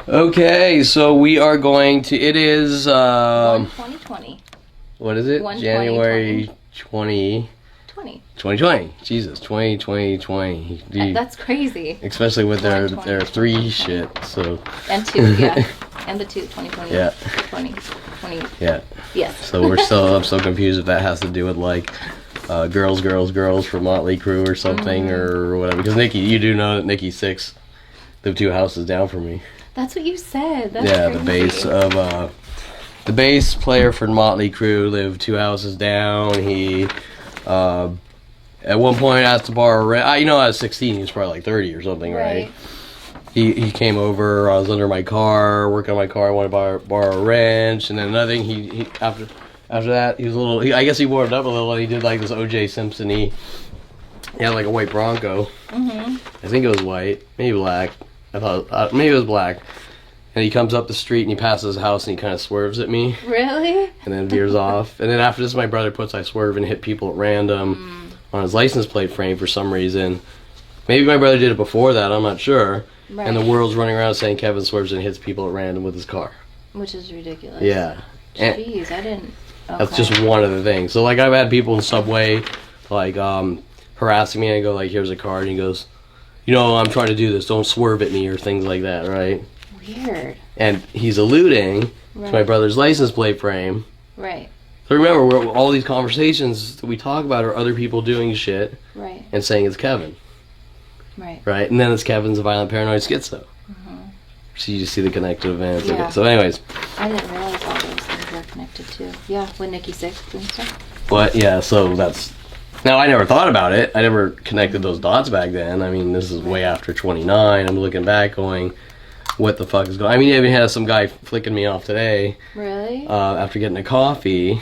Okay, so we are going to. It is 2020. What is it? January 2020. Jesus, 2020. That's crazy. Especially with their 3 shit. So. And 2, yeah. And the 2020. Yeah. 2020. Yeah. Yes. So I'm so confused if that has to do with like girls from Motley Crue or something or whatever. Because Nikki, you do know that Nikki Sixx lived 2 houses down from me. That's what you said. That's crazy. The bass player for Motley Crue lived 2 houses down. He at one point asked to borrow a wrench. I was 16. He was probably like 30 or something, right? He came over. I was under my car, working on my car. I wanted to borrow a wrench, and then another thing. He after that, he was a little. I guess he warmed up a little. And he did like this O.J. Simpson. He had like a white Bronco. I think it was white, maybe black. I thought maybe it was black. And he comes up the street and he passes the house and he kind of swerves at me. Really? And then veers off. And then after this, my brother puts I swerve and hit people at random on his license plate frame for some reason. Maybe my brother did it before that. I'm not sure. Right. And the world's running around saying Kevin swerves and hits people at random with his car. Which is ridiculous. Yeah. Jeez, I didn't. Okay. That's just one of the things. So like I've had people in Subway like harassing me, and I go like, here's a card, and he goes, I'm trying to do this, don't swerve at me, or things like that, right? Weird. And he's alluding to my brother's license plate frame. Right. So remember, all these conversations that we talk about are other people doing shit and saying it's Kevin. Right. Right? And then it's Kevin's a violent paranoid schizo. So you just see the connected events. Yeah. Okay. So anyways. I didn't realize all those things were connected too. Yeah, with Nikki Sixx and stuff. But yeah, so that's... Now, I never thought about it. I never connected those dots back then. I mean, this is way after 29. I'm looking back going, what the fuck is going on? I mean, I even had some guy flicking me off today. Really? After getting a coffee.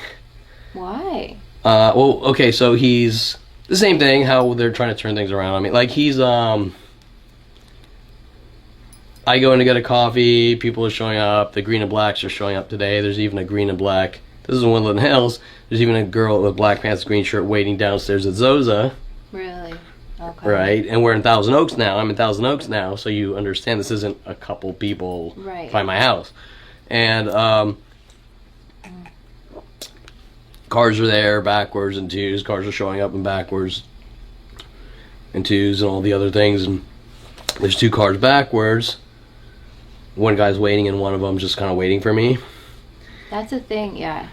Why? Well, okay, so he's... The same thing, how they're trying to turn things around on me. Like, he's, I go in to get a coffee, people are showing up, the green and blacks are showing up today. There's even a green and black... This is in Woodland Hills. There's even a girl with black pants, green shirt waiting downstairs at Zoza. Really? Okay. Right? And we're in Thousand Oaks now. I'm in Thousand Oaks now, so you understand this isn't a couple people by my house. And cars are there, backwards and twos. Cars are showing up in backwards and twos and all the other things. And there's 2 cars backwards. One guy's waiting and one of them's just kind of waiting for me. That's a thing, yeah.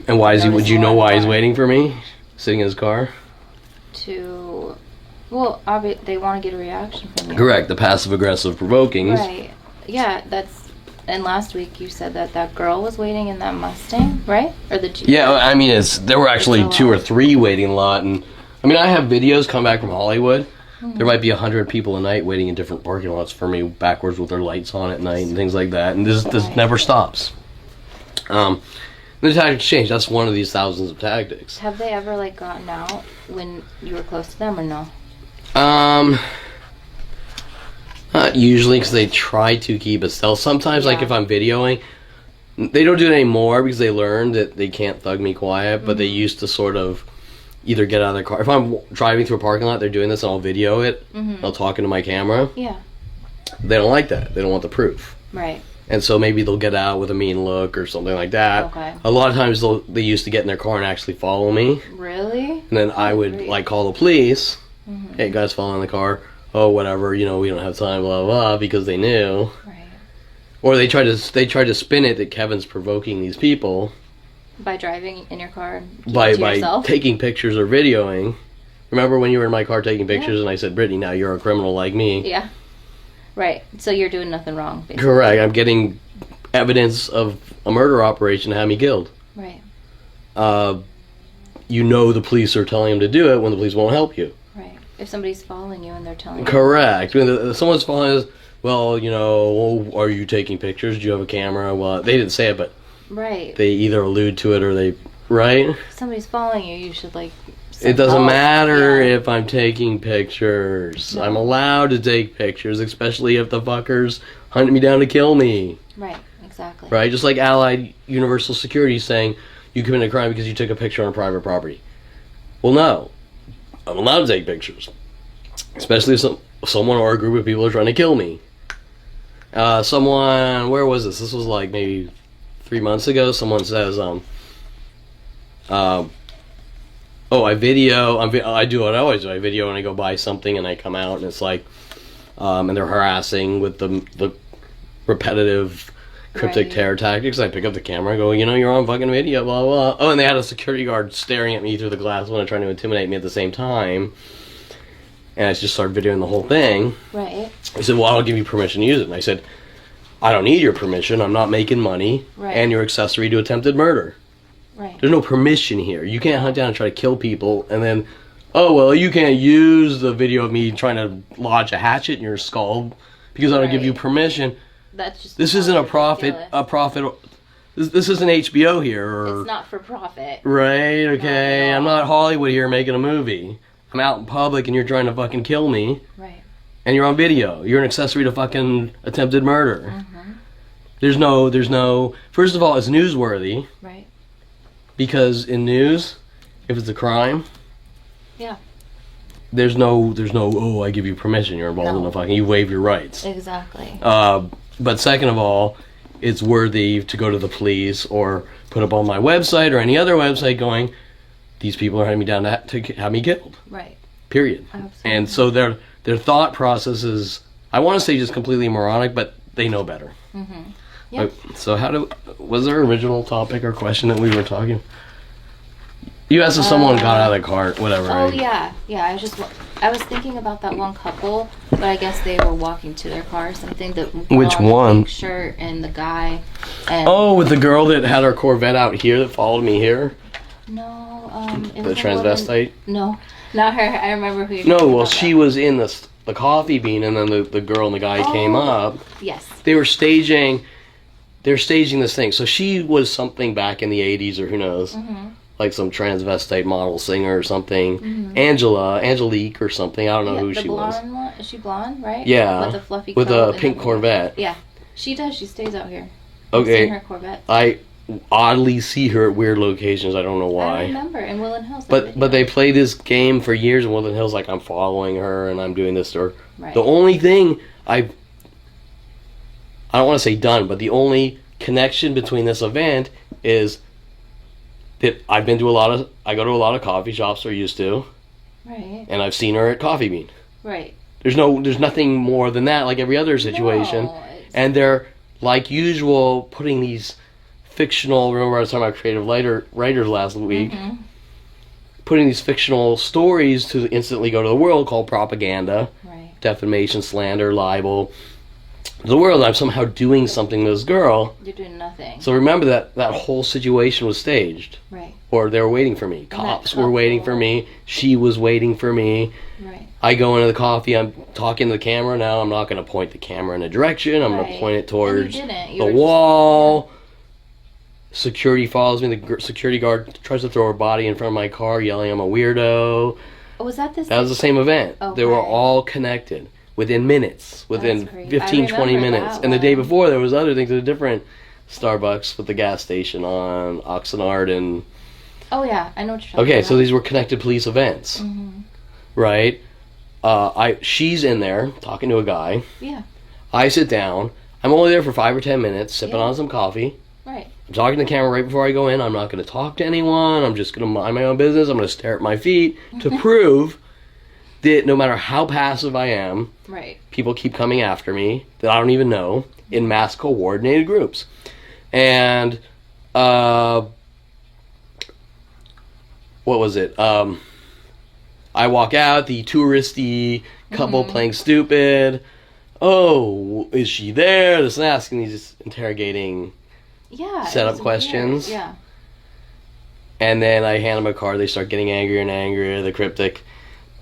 And why is he? Would you know why he's waiting for me, sitting in his car? Well, they want to get a reaction from you. Correct. The passive aggressive provoking. Right. Yeah, that's. And last week you said that girl was waiting in that Mustang, right? Or the Jeep. Yeah, I mean there were actually 2 or 3 waiting in the lot, and I mean I have videos come back from Hollywood. There might be 100 people a night waiting in different parking lots for me backwards with their lights on at night and things like that, and this never stops. The tactics change. That's one of these thousands of tactics. Have they ever gotten out when you were close to them or no? Not usually, because they try to keep it stealth. Sometimes, like if I'm videoing, they don't do it anymore because they learned that they can't thug me quiet. But they used to sort of either get out of their car. If I'm driving through a parking lot, they're doing this, and I'll video it. I'll talk into my camera. Yeah. They don't like that. They don't want the proof. Right. And so maybe they'll get out with a mean look or something like that. Okay. A lot of times they used to get in their car and actually follow me. Really? And then I would call the police. Hey, guys, following the car. Oh, whatever. We don't have time. Blah blah. Because they knew. Right. Or they try to spin it that Kevin's provoking these people by driving in your car. By taking pictures or videoing. Remember when you were in my car taking pictures and I said, Brittany, now you're a criminal like me. Yeah. Right, so you're doing nothing wrong, basically. Correct, I'm getting evidence of a murder operation to have me killed. Right. The police are telling him to do it when the police won't help you. Right, if somebody's following you and they're telling you. Correct, when someone's following us, well, are you taking pictures? Do you have a camera? Well, they didn't say it, but they either allude to it or they, right? If somebody's following you, you should, it doesn't matter if I'm taking pictures. No. I'm allowed to take pictures, especially if the fuckers hunt me down to kill me. Right, exactly. Right, just like Allied Universal Security saying you committed a crime because you took a picture on private property. Well, no. I'm allowed to take pictures. Especially if someone or a group of people are trying to kill me. Someone, where was this? This was like maybe 3 months ago. Someone says, I video. I do what I always do. I video when I go buy something, and I come out, and it's like, and they're harassing with the repetitive cryptic terror tactics. I pick up the camera, and go, you're on fucking video, blah blah. Oh, and they had a security guard staring at me through the glass window, trying to intimidate me at the same time. And I just started videoing the whole thing. Right. He said, well, I don't give you permission to use it. And I said, I don't need your permission. I'm not making money. Right. And you're accessory to attempted murder. Right. There's no permission here. You can't hunt down and try to kill people and then, you can't use the video of me trying to lodge a hatchet in your skull because I don't give you permission. That's just this isn't this isn't HBO here. Or, it's not for profit. Right, okay. I'm not Hollywood here making a movie. I'm out in public and you're trying to fucking kill me. Right. And you're on video. You're an accessory to fucking attempted murder. Mm-hmm. There's no. First of all, it's newsworthy. Right. Because in news, if it's a crime, there's no. Oh, I give you permission. You're involved in the fucking. You waive your rights. Exactly. But second of all, it's worthy to go to the police or put up on my website or any other website going, these people are hunting me down to have me killed. Right. Period. Absolutely. And so their thought process is, I want to say just completely moronic, but they know better. Mm-hmm. Yep. So was there an original topic or question that we were talking? You asked if someone got out of the car, whatever. Oh, right? Yeah. I was thinking about that one couple, but I guess they were walking to their car or something. Which one? The pink shirt and the guy. And with the girl that had her Corvette out here that followed me here? No, it the was transvestite? No, not her. I remember who you're No, talking well, about she was in the coffee bean, and then the girl and the guy came up. Yes. They're staging this thing. So she was something back in the 80s or who knows. Mm-hmm. Like some transvestite model singer or something. Mm-hmm. Angelique or something. I don't know who she was. One? Is she blonde, right? Yeah. With a fluffy with coat a pink Corvette. Yeah. She does. She stays out here. Okay. I've seen her Corvette. I oddly see her at weird locations. I don't know why. I remember in Woodland Hills. But they play this game for years in Woodland Hills, like I'm following her and I'm doing this to her. Right. The only thing I don't want to say done, but the only connection between this event is that I go to a lot of coffee shops, or used to. Right. And I've seen her at Coffee Bean. Right. There's nothing more than that, like every other situation. No, and they're, like usual, putting these fictional, remember I was talking about creative writers last week, putting these fictional stories to instantly go to the world called propaganda, defamation, slander, libel. The world, I'm somehow doing something to this girl. You're doing nothing. So remember that whole situation was staged. Right. Or they were waiting for me. Cops were waiting for me. She was waiting for me. Right. I go into the coffee, I'm talking to the camera now. I'm not going to point the camera in a direction. I'm going to point it towards the wall. Security follows me. The security guard tries to throw her body in front of my car, yelling I'm a weirdo. Oh, was that this? That was the same event. Okay. They were all connected. Within minutes, within 15, 20 minutes. And the day before, there was other things at a different Starbucks with the gas station on Oxnard and... Oh, yeah. I know what you're talking about. Okay, so these were connected police events. Mm-hmm. Right? She's in there talking to a guy. Yeah. I sit down. I'm only there for 5 or 10 minutes, sipping on some coffee. Right. I'm talking to the camera right before I go in. I'm not going to talk to anyone. I'm just going to mind my own business. I'm going to stare at my feet to prove... that no matter how passive I am, people keep coming after me that I don't even know in mass coordinated groups. And what was it? I walk out, the touristy couple playing stupid. Oh, is she there? Just asking these interrogating setup questions. Weird. Yeah. And then I hand them a card. They start getting angrier and angrier. The cryptic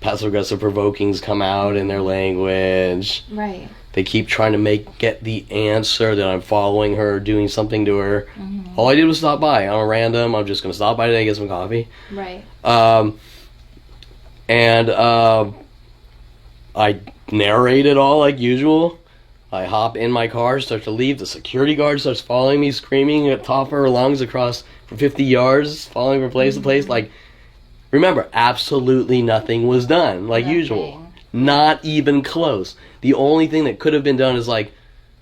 passive-aggressive provokings come out in their language. Right. They keep trying to get the answer that I'm following her, doing something to her. Mm-hmm. All I did was stop by. I'm a random. I'm just going to stop by today, get some coffee. Right. And I narrate it all like usual. I hop in my car, start to leave. The security guard starts following me, screaming at the top of her lungs across for 50 yards, following from place to place. Like, remember, absolutely nothing was done, like usual. Not even close. The only thing that could have been done is, like,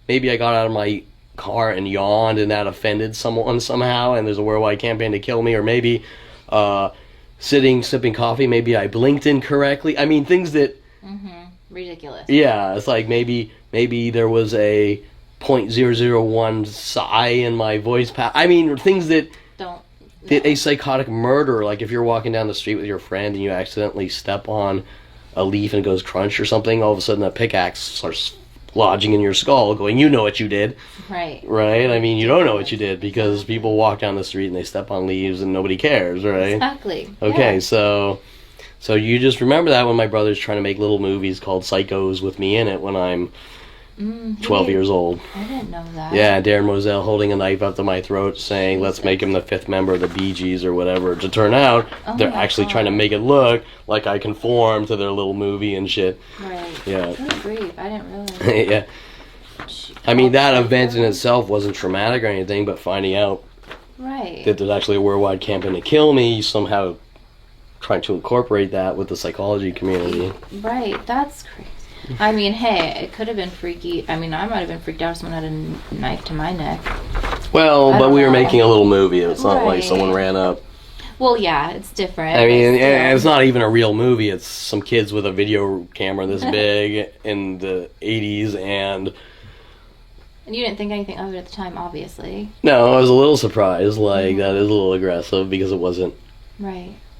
maybe I got out of my car and yawned and that offended someone somehow, and there's a worldwide campaign to kill me, or maybe sitting sipping coffee, maybe I blinked incorrectly. I mean, things that ridiculous. Yeah, it's like maybe there was a .001 sigh in my voice I mean, things that don't. A psychotic murderer, like if you're walking down the street with your friend and you accidentally step on a leaf and it goes crunch or something, all of a sudden a pickaxe starts lodging in your skull going, you know what you did. Right. Right? I mean, you don't know what you did because people walk down the street and they step on leaves and nobody cares, right? Exactly. Okay, yeah. so you just remember that when my brother's trying to make little movies called Psychos with me in it when I'm 12 years old. I didn't know that. Yeah, Darren Moselle holding a knife up to my throat saying, let's make him the 5th member of the Bee Gees or whatever. To turn out, they're actually trying to make it look like I conform to their little movie and shit. Right. Yeah. Good grief. I didn't realize. Yeah. I mean, that event in itself wasn't traumatic or anything, but finding out that there's actually a worldwide campaign to kill me, somehow trying to incorporate that with the psychology community. Right. That's crazy. I mean, hey, it could have been freaky. I mean, I might have been freaked out if someone had a knife to my neck. Well, but we were making a little movie. It's not like someone ran up. Well, yeah, it's different. I mean, it's not even a real movie. It's some kids with a video camera this big in the 80s and you didn't think anything of it at the time, obviously. No, I was a little surprised. Like, that is a little aggressive because it wasn't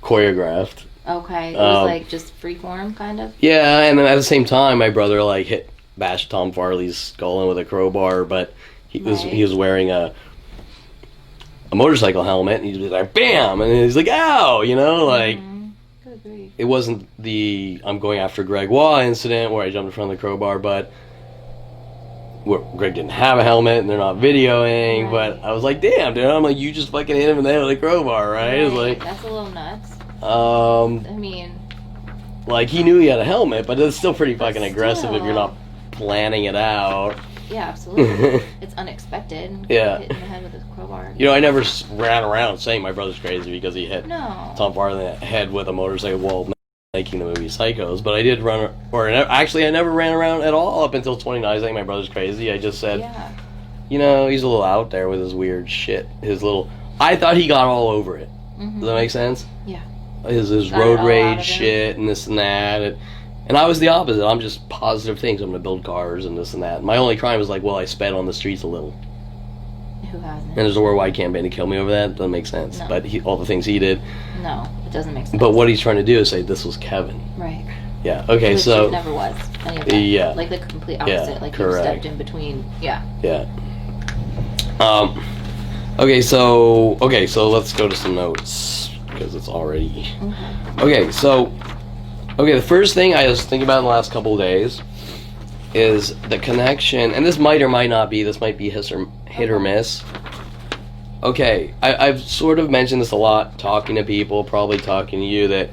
choreographed. Okay, it was like just freeform, kind of? Yeah, and then at the same time, my brother, like, bashed Tom Farley's skull in with a crowbar, but he was wearing a motorcycle helmet, and he was like, bam! And he's like, ow! You know, like, Good grief. It wasn't the I'm going after Greg Waugh incident where I jumped in front of the crowbar, but Greg didn't have a helmet and they're not videoing, but I was like, damn, dude, I'm like, you just fucking hit him in the head with a crowbar, right? It's like, that's a little nuts. I mean, like, he knew he had a helmet, but it's still pretty fucking aggressive if you're not planning it out. Yeah, absolutely. It's unexpected. Yeah. Hitting the head with a crowbar. You know, I never ran around saying my brother's crazy because he hit Tom Farley in the head with a motorcycle while making the movie Psychos, but I did actually I never ran around at all up until 29 saying my brother's crazy. I just said, you know, he's a little out there with his weird shit. I thought he got all over it. Does that make sense? Yeah. His road rage shit and this and that. And I was the opposite. I'm just positive things. I'm going to build cars and this and that. My only crime was like, well, I sped on the streets a little. Who hasn't? And there's a worldwide campaign to kill me over that. Doesn't make sense. No. But all the things he did. No, it doesn't make sense. But what he's trying to do is say, this was Kevin. Right. Yeah, okay, Which so... it never was. Any of that. Yeah. Like the complete opposite. Yeah, like correct. you stepped in between. Yeah. Yeah. Okay, so let's go to some notes. Because it's already... Okay, the first thing I was thinking about in the last couple of days is the connection, and this might or might not be, this might be hit or miss. Okay, I've sort of mentioned this a lot, talking to people, probably talking to you, that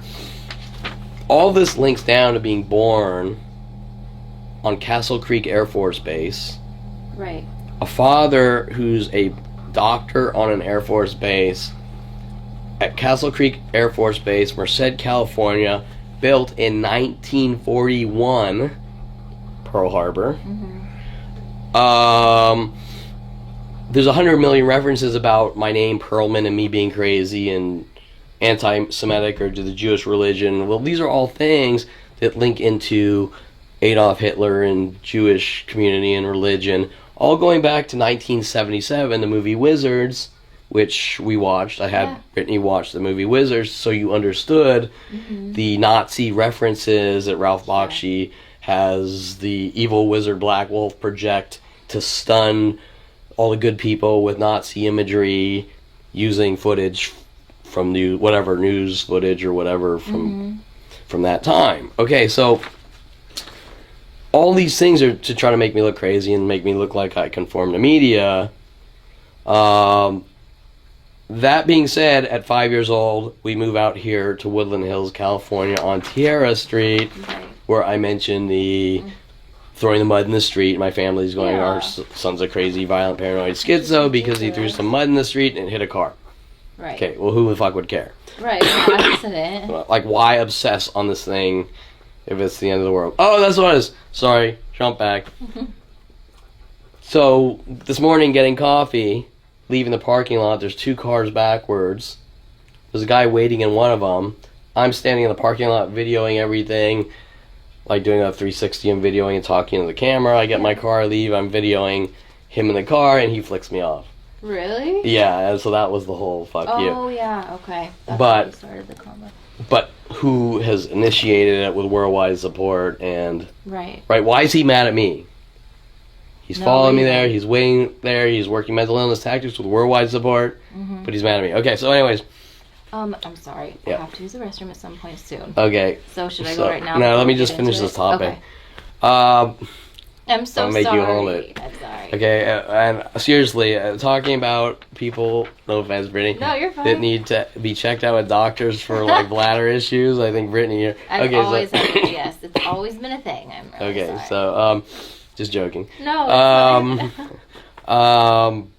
all this links down to being born on Castle Creek Air Force Base. Right. A father who's a doctor on an Air Force base at Castle Creek Air Force Base, Merced, California, built in 1941, Pearl Harbor. There's 100 million references about my name, Perlman, and me being crazy and anti-Semitic or to the Jewish religion. Well, these are all things that link into Adolf Hitler and Jewish community and religion, all going back to 1977, the movie Wizards, which we watched. I had Brittany watch the movie Wizards, so you understood the Nazi references that Ralph Bakshi has the evil wizard Black Wolf project to stun all the good people with Nazi imagery using footage from news footage or whatever from that time. Okay, so all these things are to try to make me look crazy and make me look like I conform to media. That being said, at 5 years old, we move out here to Woodland Hills, California, on Tierra Street, where I mentioned the throwing the mud in the street. My family's going, our son's a crazy, violent, paranoid schizo because he threw some mud in the street and hit a car. Right. Okay, well, who the fuck would care? Right, accident. Like, why obsess on this thing if it's the end of the world? Oh, that's what it is. Sorry, jump back. So this morning, getting coffee, leaving the parking lot, there's 2 cars backwards. There's a guy waiting in one of them. I'm standing in the parking lot videoing everything, like doing a 360 and videoing and talking to the camera. I get in my car, I leave, I'm videoing him in the car, and he flicks me off. Really? Yeah, and so that was the whole fuck you. Oh, yeah, okay. That's But- how you started the combo. But who has initiated it with worldwide support and... Right. Right, why is he mad at me? He's No following me reason. there, he's waiting there, he's working mental illness tactics with worldwide support, but he's mad at me. Okay, so anyways, I'm sorry. Yeah. I have to use the restroom at some point soon. okay. So should I So- go right now? No, before let me we just get finish into this it? topic. Okay. I'm so I'll make sorry. you hold it. I'm sorry. Okay, and seriously, talking about people, no offense, Brittany, No, you're fine. that need to be checked out with doctors for like bladder issues. I think Brittany, I've okay, always so, had it, yes. It's always been a thing. I'm really okay, sorry. so just joking. No, it's fine.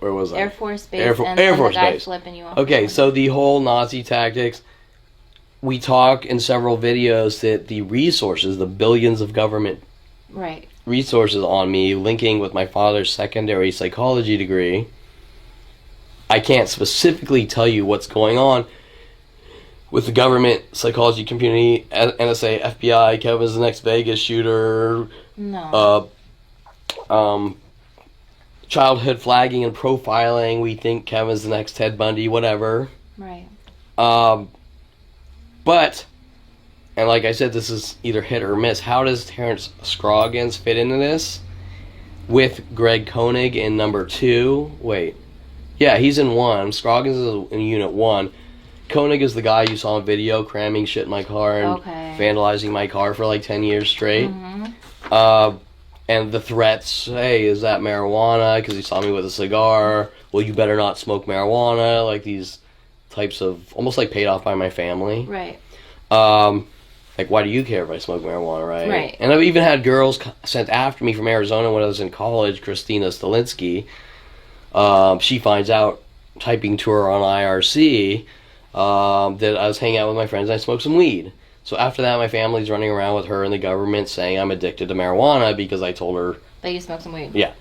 Where was I? Air Force Base Air and Force the guy Base. flipping you off. Okay, so the whole Nazi tactics, we talk in several videos that the resources, the billions of government Right. resources on me, linking with my father's secondary psychology degree, I can't specifically tell you what's going on with the government psychology community, NSA, FBI, Kevin's the next Vegas shooter, No. childhood flagging and profiling, we think Kevin's the next Ted Bundy, whatever. Right. But, and like I said, this is either hit or miss. How does Terrence Scroggins fit into this? With Greg Koenig in number 2. Wait. Yeah, he's in 1. Scroggins is in unit 1. Koenig is the guy you saw in video cramming shit in my car and vandalizing my car for like 10 years straight. And the threats, hey, is that marijuana? Because he saw me with a cigar. Well, you better not smoke marijuana. Like these types of, almost like paid off by my family. Right. Like, why do you care if I smoke marijuana, right? Right. And I've even had girls sent after me from Arizona when I was in college, Christina Stalinsky. She finds out, typing to her on IRC, that I was hanging out with my friends and I smoked some weed. So after that, my family's running around with her and the government saying I'm addicted to marijuana because I told her... That you smoke some weed. Yeah.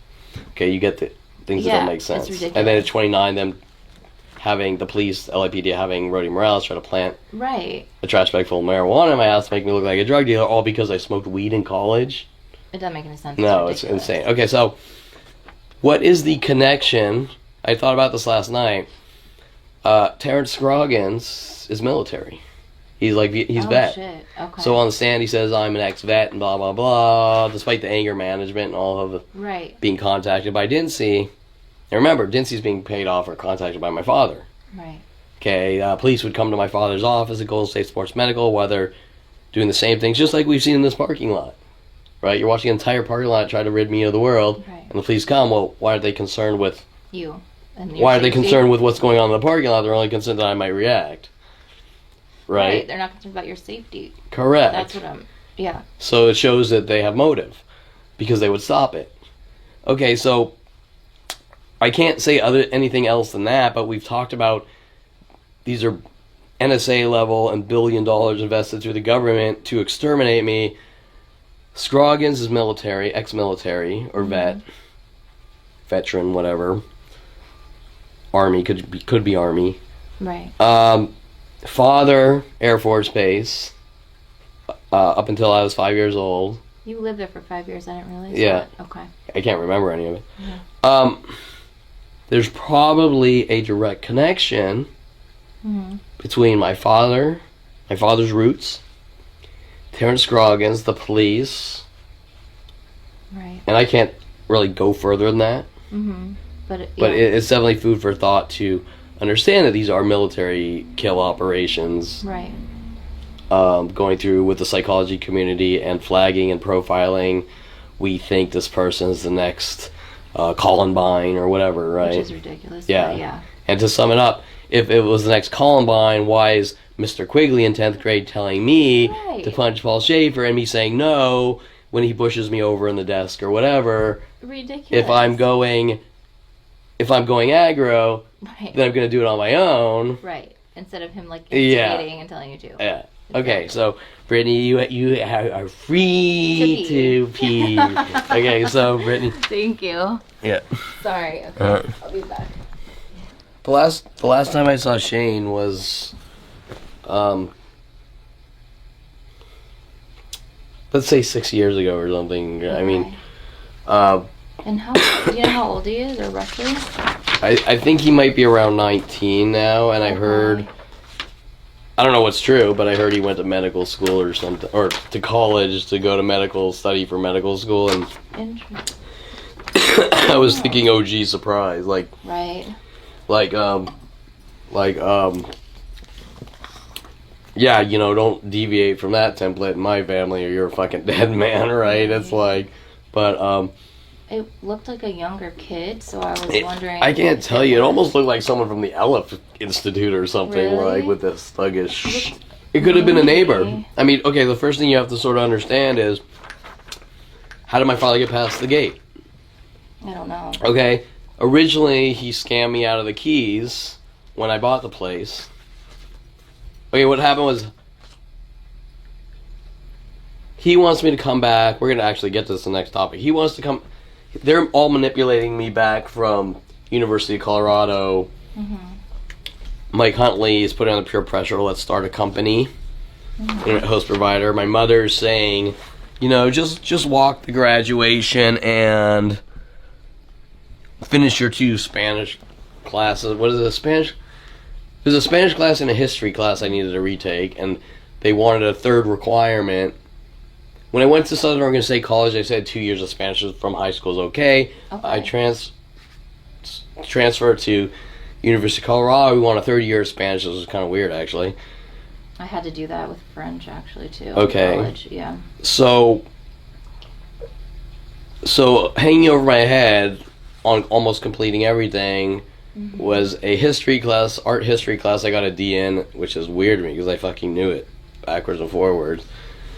Okay, you get the things that don't make sense. it's ridiculous. And then at 29, them having the police, LAPD, having Rody Morales try to plant Right. a trash bag full of marijuana in my house to make me look like a drug dealer, all because I smoked weed in college. It doesn't make any sense. No, it's insane. Okay, so what is the connection? I thought about this last night. Terrence Scroggins is military. He's vet. Shit. Okay. So on the stand he says I'm an ex-vet and blah blah blah, despite the anger management and all of the Right. being contacted by Dincy. And remember, Dincy's being paid off or contacted by my father. Right. Okay, police would come to my father's office at Golden State Sports Medical while they're doing the same things, just like we've seen in this parking lot. Right? You're watching the entire parking lot try to rid me of the world, Right. and the police come. Well, why aren't they concerned with... You. And your Why are they safety. concerned with what's going on in the parking lot? They're only concerned that I might react. Right? They're not concerned about your safety. Correct. That's what I'm... Yeah. So it shows that they have motive, because they would stop it. Okay, so I can't say anything else than that, but we've talked about these are NSA level and $1 billion invested through the government to exterminate me. Scroggins is military, ex-military, or vet, veteran, whatever. Army, could be Army. Right. Father, Air Force Base, up until I was 5 years old. You lived there for 5 years. I didn't realize Yeah. that. Okay. I can't remember any of it. There's probably a direct connection between my father's roots, Terrence Scroggins, the police, Right. and I can't really go further than that. But It's definitely food for thought to understand that these are military kill operations. Right. Going through with the psychology community and flagging and profiling. We think this person's the next Columbine or whatever, right? Which is ridiculous. Yeah. But yeah. And to sum it up, if it was the next Columbine, why is Mr. Quigley in 10th grade telling me to punch Paul Schaefer and me saying no when he pushes me over in the desk or whatever? Ridiculous. If I'm going aggro, Right. then I'm going to do it on my own. Right. Instead of him like Yeah. instigating and telling you to. Yeah. Okay, so Brittany, you are free to pee. Okay, so Brittany. Thank you. Yeah. Sorry. Okay, I'll be back. The last time I saw Shane was, let's say 6 years ago or something. Okay. I mean, And do you know how old he is, or roughly? I think he might be around 19 now, and I heard, I don't know what's true, but I heard he went to medical school or something, or to college to go to study for medical school, and Interesting. I was thinking, oh gee, surprise, like, Right. yeah, you know, don't deviate from that template in my family or you're a fucking dead man, right? It's like, but, It looked like a younger kid, so I was wondering. I can't tell you, it almost looked like someone from the Aleph Institute or something, Really? like, with this thuggish, it could have been a neighbor. I mean, okay, the first thing you have to sort of understand is, how did my father get past the gate? I don't know. Okay, originally he scammed me out of the keys when I bought the place. Okay, what happened was he wants me to come back. We're going to actually get to this in the next topic. He wants to come. They're all manipulating me back from University of Colorado. Mm-hmm. Mike Huntley is putting on the peer pressure. Let's start a company. Internet host provider. My mother's saying, you know, just walk the graduation and finish your 2 Spanish classes. What is it, Spanish? There's a Spanish class and a history class I needed to retake, and they wanted a 3rd requirement. When I went to Southern Oregon State College, they said 2 years of Spanish from high school is okay. I transferred to University of Colorado. We want a 3rd year of Spanish. This was kind of weird, actually. I had to do that with French, actually, too. Okay. In college, yeah. So hanging over my head on almost completing everything was a history class, art history class I got a D in, which is weird to me because I fucking knew it backwards and forwards.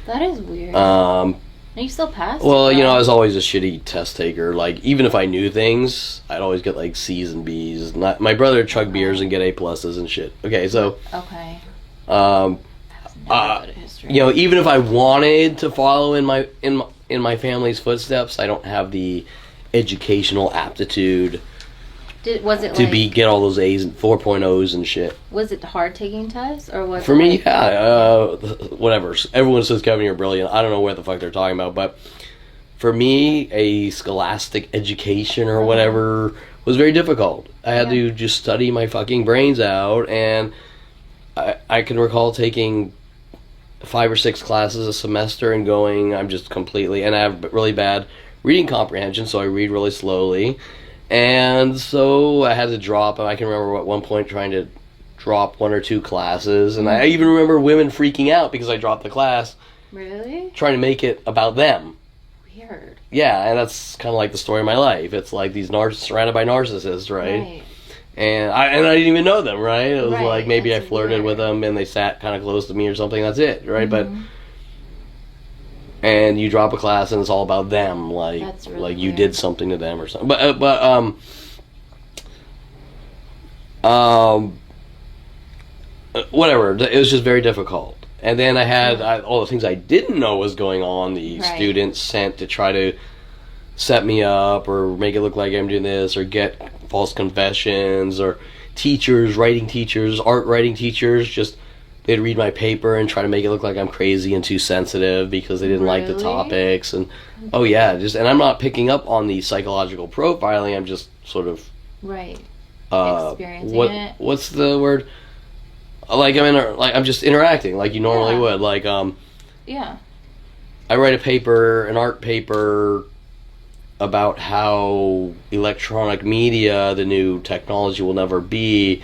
That is weird. And you still passed? Well, you know, I was always a shitty test taker. Like, even if I knew things, I'd always get, like, C's and B's. My brother would chug beers and get A pluses and shit. Okay, so... Okay. You know, even if I wanted to follow in my family's footsteps, I don't have the educational aptitude Was it to get all those A's and 4.0s and shit. Was it hard taking tests, or was For it me, yeah, whatever. Everyone says, Kevin, you're brilliant. I don't know what the fuck they're talking about, but for me, a scholastic education or whatever was very difficult. I had to just study my fucking brains out, and I can recall taking 5 or 6 classes a semester and going, I'm just completely, and I have really bad reading comprehension, so I read really slowly. And so I had to drop, and I can remember at one point trying to drop 1 or 2 classes, and I even remember women freaking out because I dropped the class. Really? Trying to make it about them. Weird. Yeah, and that's kind of like the story of my life. It's like these surrounded by narcissists, right? And I didn't even know them, right? It was like maybe I flirted with them and they sat kind of close to me or something. That's it, right? But and you drop a class and it's all about them, like really like you weird. did something to them or something. But whatever. It was just very difficult. And then I had all the things I didn't know was going on. The students sent to try to set me up or make it look like I'm doing this or get false confessions, or teachers, art writing teachers, just they'd read my paper and try to make it look like I'm crazy and too sensitive because they didn't like the topics. And and I'm not picking up on the psychological profiling. I'm just sort of experiencing it. What's the word? Like I'm just interacting like you normally would. Like I write an art paper about how electronic media, the new technology, will never be,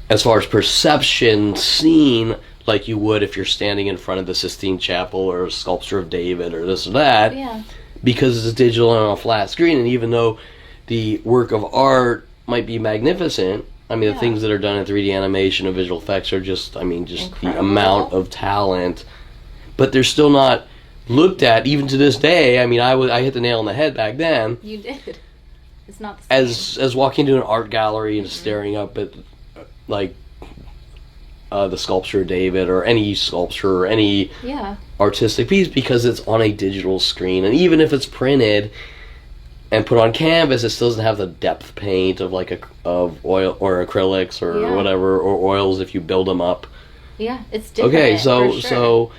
as far as perception, seen like you would if you're standing in front of the Sistine Chapel or a sculpture of David or this or that, because it's digital and on a flat screen. And even though the work of art might be magnificent, I mean, the things that are done in 3D animation and visual effects are just Incredible. The amount of talent, but they're still not looked at, even to this day. I mean, I hit the nail on the head back then. You did. It's not the same. As walking into an art gallery and staring up at, like, the sculpture of David or any sculpture or any artistic piece because it's on a digital screen. And even if it's printed and put on canvas, it still doesn't have the depth paint of of oil or acrylics or whatever, or oils if you build them up. Yeah, it's different. Okay, so so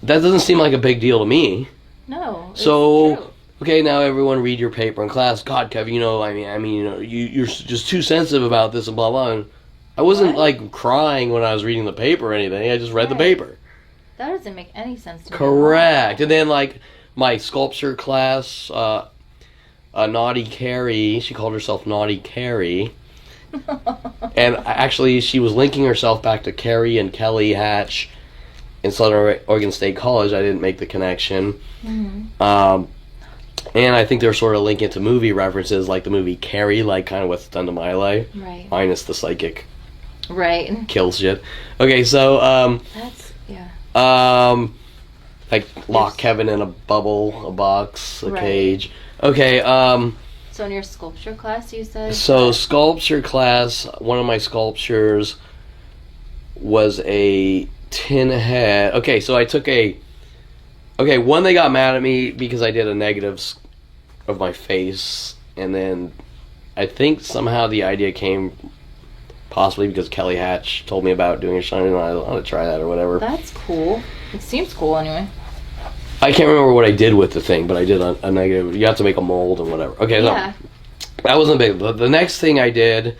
that doesn't seem like a big deal to me. No. So true. Okay, now everyone read your paper in class. God, Kevin, you're just too sensitive about this and blah blah. And I wasn't like crying when I was reading the paper or anything. I just read the paper. That doesn't make any sense to me. Correct. And then like my sculpture class, Naughty Carrie, she called herself Naughty Carrie. And actually she was linking herself back to Carrie and Kelly Hatch in Southern Oregon State College. I didn't make the connection. Mm-hmm. And I think they're sort of linking it to movie references, like the movie Carrie, like kind of what's done to Miley. Right. Minus the psychic. Right. Kill shit. Okay, so, that's, like, lock Kevin in a bubble, a box, a cage. Okay, so in your sculpture class, you said? So, sculpture class, one of my sculptures was a tin head. Okay, so I took one, they got mad at me because I did a negative of my face, and then I think somehow the idea came possibly because Kelly Hatch told me about doing a shining, and I want to try that or whatever. That's cool. It seems cool anyway. I can't remember what I did with the thing, but I did a negative. You have to make a mold and whatever. Okay, yeah. So that wasn't big. But the next thing I did,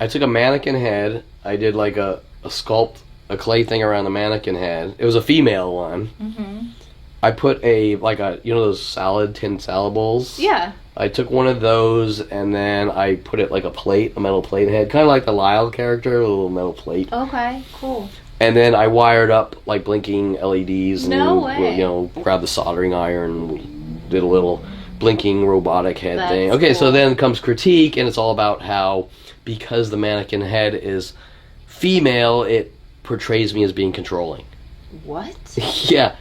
I took a mannequin head. I did like a clay thing around the mannequin head. It was a female one. Mm-hmm. I put those tin salad bowls? Yeah. I took one of those and then I put it like a metal plate head, kind of like the Lyle character, a little metal plate. Okay, cool. And then I wired up like blinking LEDs No way. Grabbed the soldering iron, did a little blinking robotic head thing. Okay, cool. So then comes critique, and it's all about how because the mannequin head is female, it portrays me as being controlling. What? Yeah.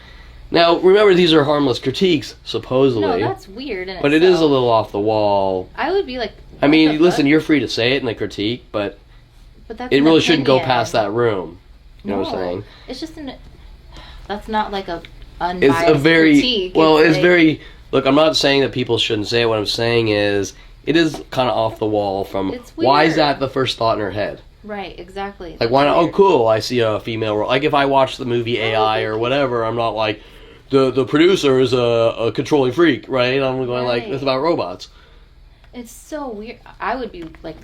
Now, remember, these are harmless critiques, supposedly. No, that's weird. But it is a little off the wall. I would be like, I mean, listen, you're free to say it in a critique, but that's it really shouldn't go past that room. You know what I'm saying? It's just that's not like a unbiased critique. Look, I'm not saying that people shouldn't say it. What I'm saying is, it is kind of off the wall from, why is that the first thought in her head? Right, exactly. Like, why not? Oh, cool, I see a female role. Like, if I watch the movie AI or whatever, I'm not like, the producer is a controlling freak, right? I'm going like, it's about robots. It's so weird. I would be like,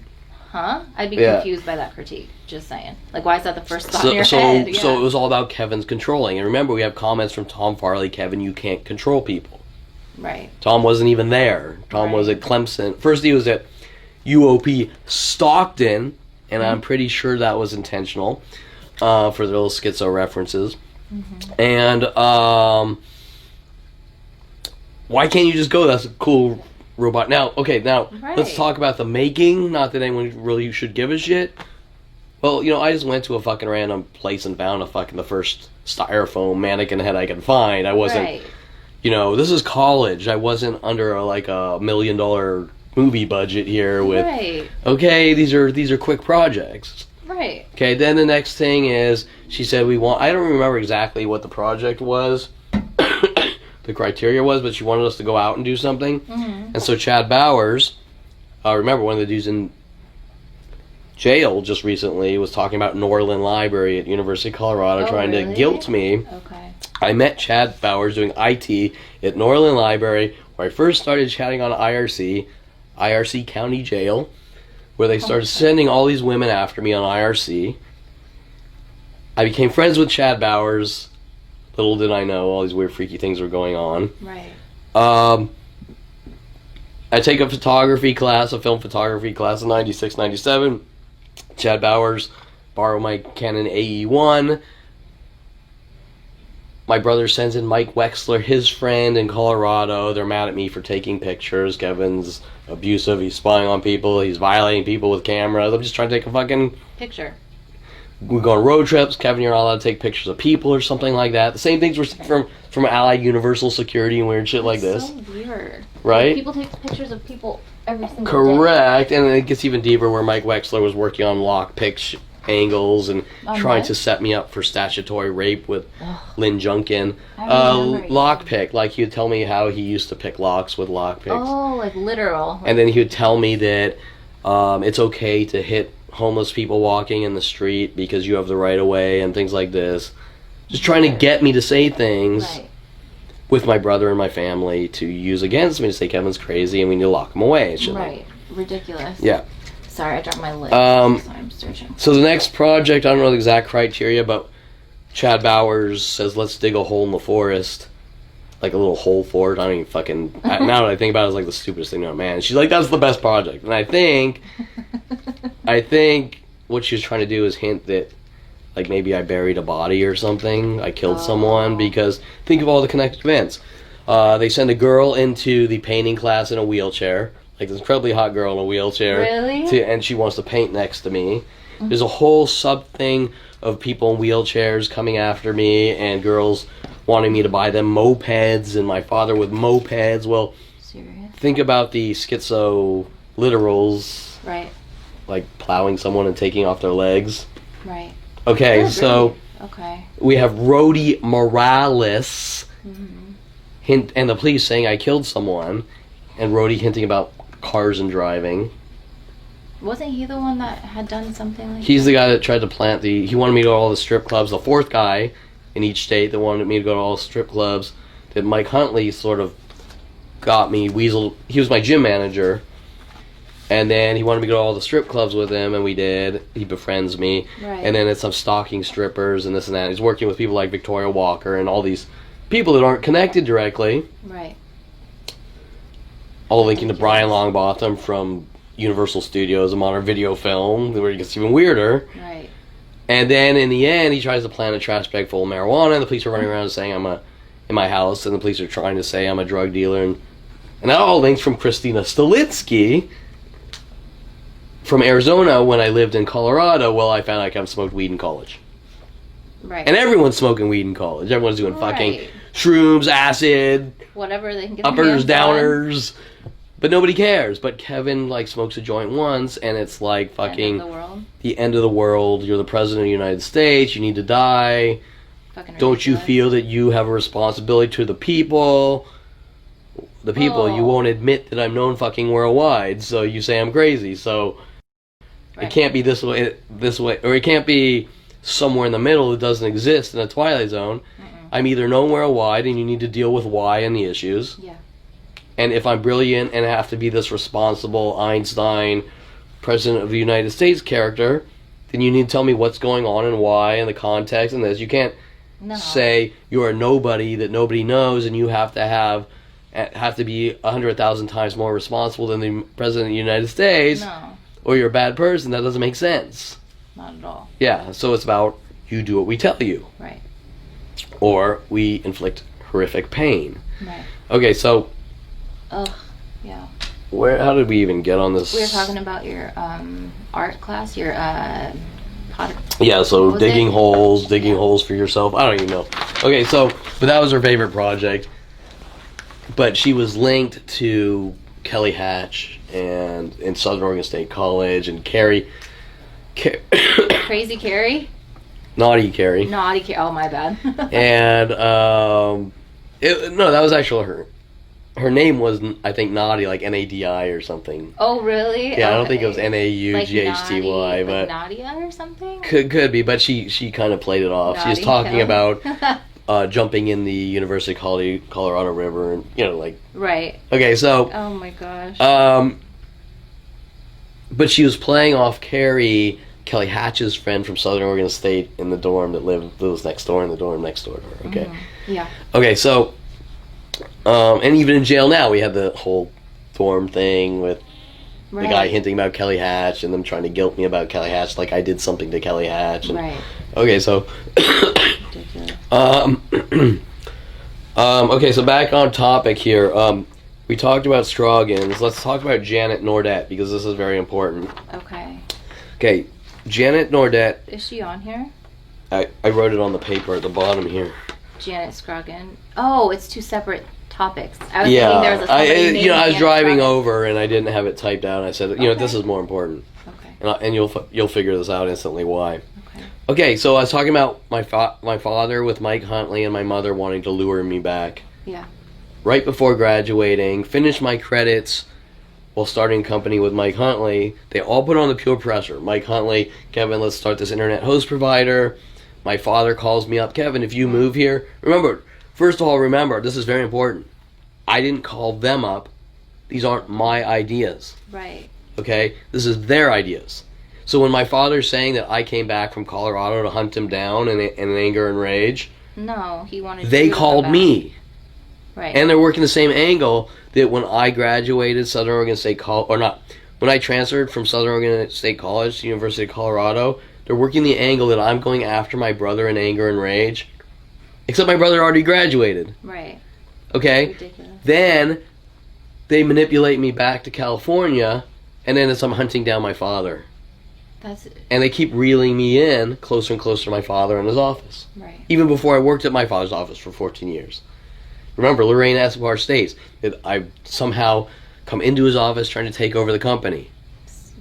huh? I'd be confused by that critique, just saying. Like, why is that the first thought in your head? Yeah. So it was all about Kevin's controlling. And remember, we have comments from Tom Farley, Kevin, you can't control people. Right. Tom wasn't even there. Tom was at Clemson. First he was at UOP Stockton, and I'm pretty sure that was intentional for the little schizo references. Mm-hmm. And why can't you just go, that's a cool robot. Now, let's talk about the making. Not that anyone really should give a shit. Well, I just went to a fucking random place and found the first styrofoam mannequin head I could find. I wasn't, this is college. I wasn't under a $1 million movie budget here with, okay, these are quick projects. Right. Okay, then the next thing is, she said I don't remember exactly what the project was, the criteria was, but she wanted us to go out and do something. Mm-hmm. And so Chad Bowers, remember one of the dudes in jail just recently was talking about Norland Library at University of Colorado, trying to guilt me. Okay. I met Chad Bowers doing IT at Norland Library, where I first started chatting on IRC County Jail, where they started sending all these women after me on IRC. I became friends with Chad Bowers. Little did I know all these weird freaky things were going on. Right. I take a photography class, a film photography class in 96, 97. Chad Bowers borrowed my Canon AE1. My brother sends in Mike Wexler, his friend in Colorado. They're mad at me for taking pictures. Kevin's abusive. He's spying on people. He's violating people with cameras. I'm just trying to take a fucking picture. We go on road trips. Kevin, you're not allowed to take pictures of people or something like that. The same things were from Allied Universal Security and weird shit like this. So weird. Right? People take pictures of people every single day. Correct. And then it gets even deeper where Mike Wexler was working on lockpick angles and trying what? to set me up for statutory rape with Lynn Junkin. I Lockpick, like he would tell me how he used to pick locks with lockpicks. Oh, like literal. And then he would tell me that it's okay to hit homeless people walking in the street because you have the right of way and things like this. Just trying to get me to say things with my brother and my family to use against me, to say Kevin's crazy and we need to lock him away. And shit Ridiculous. Yeah. Sorry, I dropped my lid. So I'm searching. So the next project, I don't know the exact criteria, but Chad Bowers says, let's dig a hole in the forest. Like a little hole for it. I don't even fucking... now that I think about it, it's like the stupidest thing known, man. She's like, that's the best project. And I think what she was trying to do is hint that like maybe I buried a body or something. I killed someone, because think of all the connected events. They send a girl into the painting class in a wheelchair. Like this incredibly hot girl in a wheelchair. Really? And she wants to paint next to me. There's a whole sub thing of people in wheelchairs coming after me and girls wanting me to buy them mopeds and my father with mopeds. Well, serious? Think about the schizo literals. Right. Like plowing someone and taking off their legs. Right. Okay, so we have Rhodey Morales hint, and the police saying I killed someone, and Rhodey hinting about cars and driving. Wasn't he the one that had done something like He's the guy that tried to plant he wanted me to go to all the strip clubs, the fourth guy in each state that wanted me to go to all the strip clubs, that Mike Huntley sort of got me weaseled. He was my gym manager. And then he wanted me to go to all the strip clubs with him, and we did. He befriends me. Right. And then it's some stalking strippers and this and that. He's working with people like Victoria Walker and all these people that aren't connected directly. Right. All linking to Brian Longbottom from Universal Studios, a modern video film, where it gets even weirder. Right. And then in the end, he tries to plant a trash bag full of marijuana, and the police are running around saying I'm in my house, and the police are trying to say I'm a drug dealer. And that all links from Christina Stolitsky, from Arizona, when I lived in Colorado. Well, I found I smoked weed in college. Right. And everyone's smoking weed in college. Everyone's doing fucking shrooms, acid, whatever they can get uppers, downers. But nobody cares. But Kevin, smokes a joint once, and it's like fucking... End of the world? The end of the world. You're the president of the United States. You need to die. Fucking ridiculous. Don't you feel that you have a responsibility to the people? The people. You won't admit that I'm known fucking worldwide, so you say I'm crazy. So... It can't be this way, or it can't be somewhere in the middle that doesn't exist in a Twilight Zone. I'm either known worldwide, and you need to deal with why and the issues. Yeah. And if I'm brilliant and have to be this responsible Einstein, President of the United States character, then you need to tell me what's going on and why and the context and this. You can't say you're a nobody that nobody knows, and you have to be 100,000 times more responsible than the President of the United States. No. Or you're a bad person. That doesn't make sense. Not at all. Yeah, so it's about you do what we tell you. Right. Or we inflict horrific pain. Right. Okay, so... Ugh, yeah. How did we even get on this? We were talking about your art class, your Yeah, so digging holes for yourself. I don't even know. Okay, so, but that was her favorite project. But she was linked to Kelly Hatch and in Southern Oregon State College and Carrie. Crazy Carrie? Naughty Carrie. Naughty Carrie. Oh, my bad. And, no, that was actually her. Her name was, I think, Naughty, like N-A-D-I or something. Oh, really? Yeah, I don't think it was N-A-U-G-H-T-Y, but... Like Nadia or something? Could be, but she kind of played it off. Naughty, she was talking about jumping in the University of Colorado River, and, like... Right. Okay, so... Oh, my gosh. But she was playing off Kelly Hatch's friend from Southern Oregon State in the dorm that was next door in the dorm next door to her, okay? Mm-hmm. Yeah. Okay, so... and even in jail now, we had the whole dorm thing with the guy hinting about Kelly Hatch and them trying to guilt me about Kelly Hatch, like I did something to Kelly Hatch. And, right. Okay, so... okay, so back on topic here. We talked about Stroggins. Let's talk about Janet Nordette, because this is very important. Okay. Okay, Janet Nordette... Is she on here? I wrote it on the paper at the bottom here. Janet Scroggin. Oh, it's two separate topics. I was thinking there was a I was Janet driving Scroggin. over and I didn't have it typed out. And I said, this is more important. Okay. and you'll figure this out instantly why. Okay. Okay, so I was talking about my father with Mike Huntley and my mother wanting to lure me back. Yeah. Right before graduating, finished my credits while starting a company with Mike Huntley. They all put on the pure pressure. Mike Huntley, Kevin, let's start this internet host provider. My father calls me up, Kevin, if you move here. First of all, remember, this is very important. I didn't call them up. These aren't my ideas. Right. Okay? This is their ideas. So when my father's saying that I came back from Colorado to hunt him down in anger and rage, no, he wanted. They called me. Right. And they're working the same angle that when I graduated Southern Oregon State College, or not, when I transferred from Southern Oregon State College to University of Colorado, they're working the angle that I'm going after my brother in anger and rage. Except my brother already graduated. Right. Okay? Ridiculous. Then they manipulate me back to California, and then I'm hunting down my father. And they keep reeling me in closer and closer to my father in his office. Right. Even before I worked at my father's office for 14 years. Remember, Lorraine Escobar states that I somehow come into his office trying to take over the company.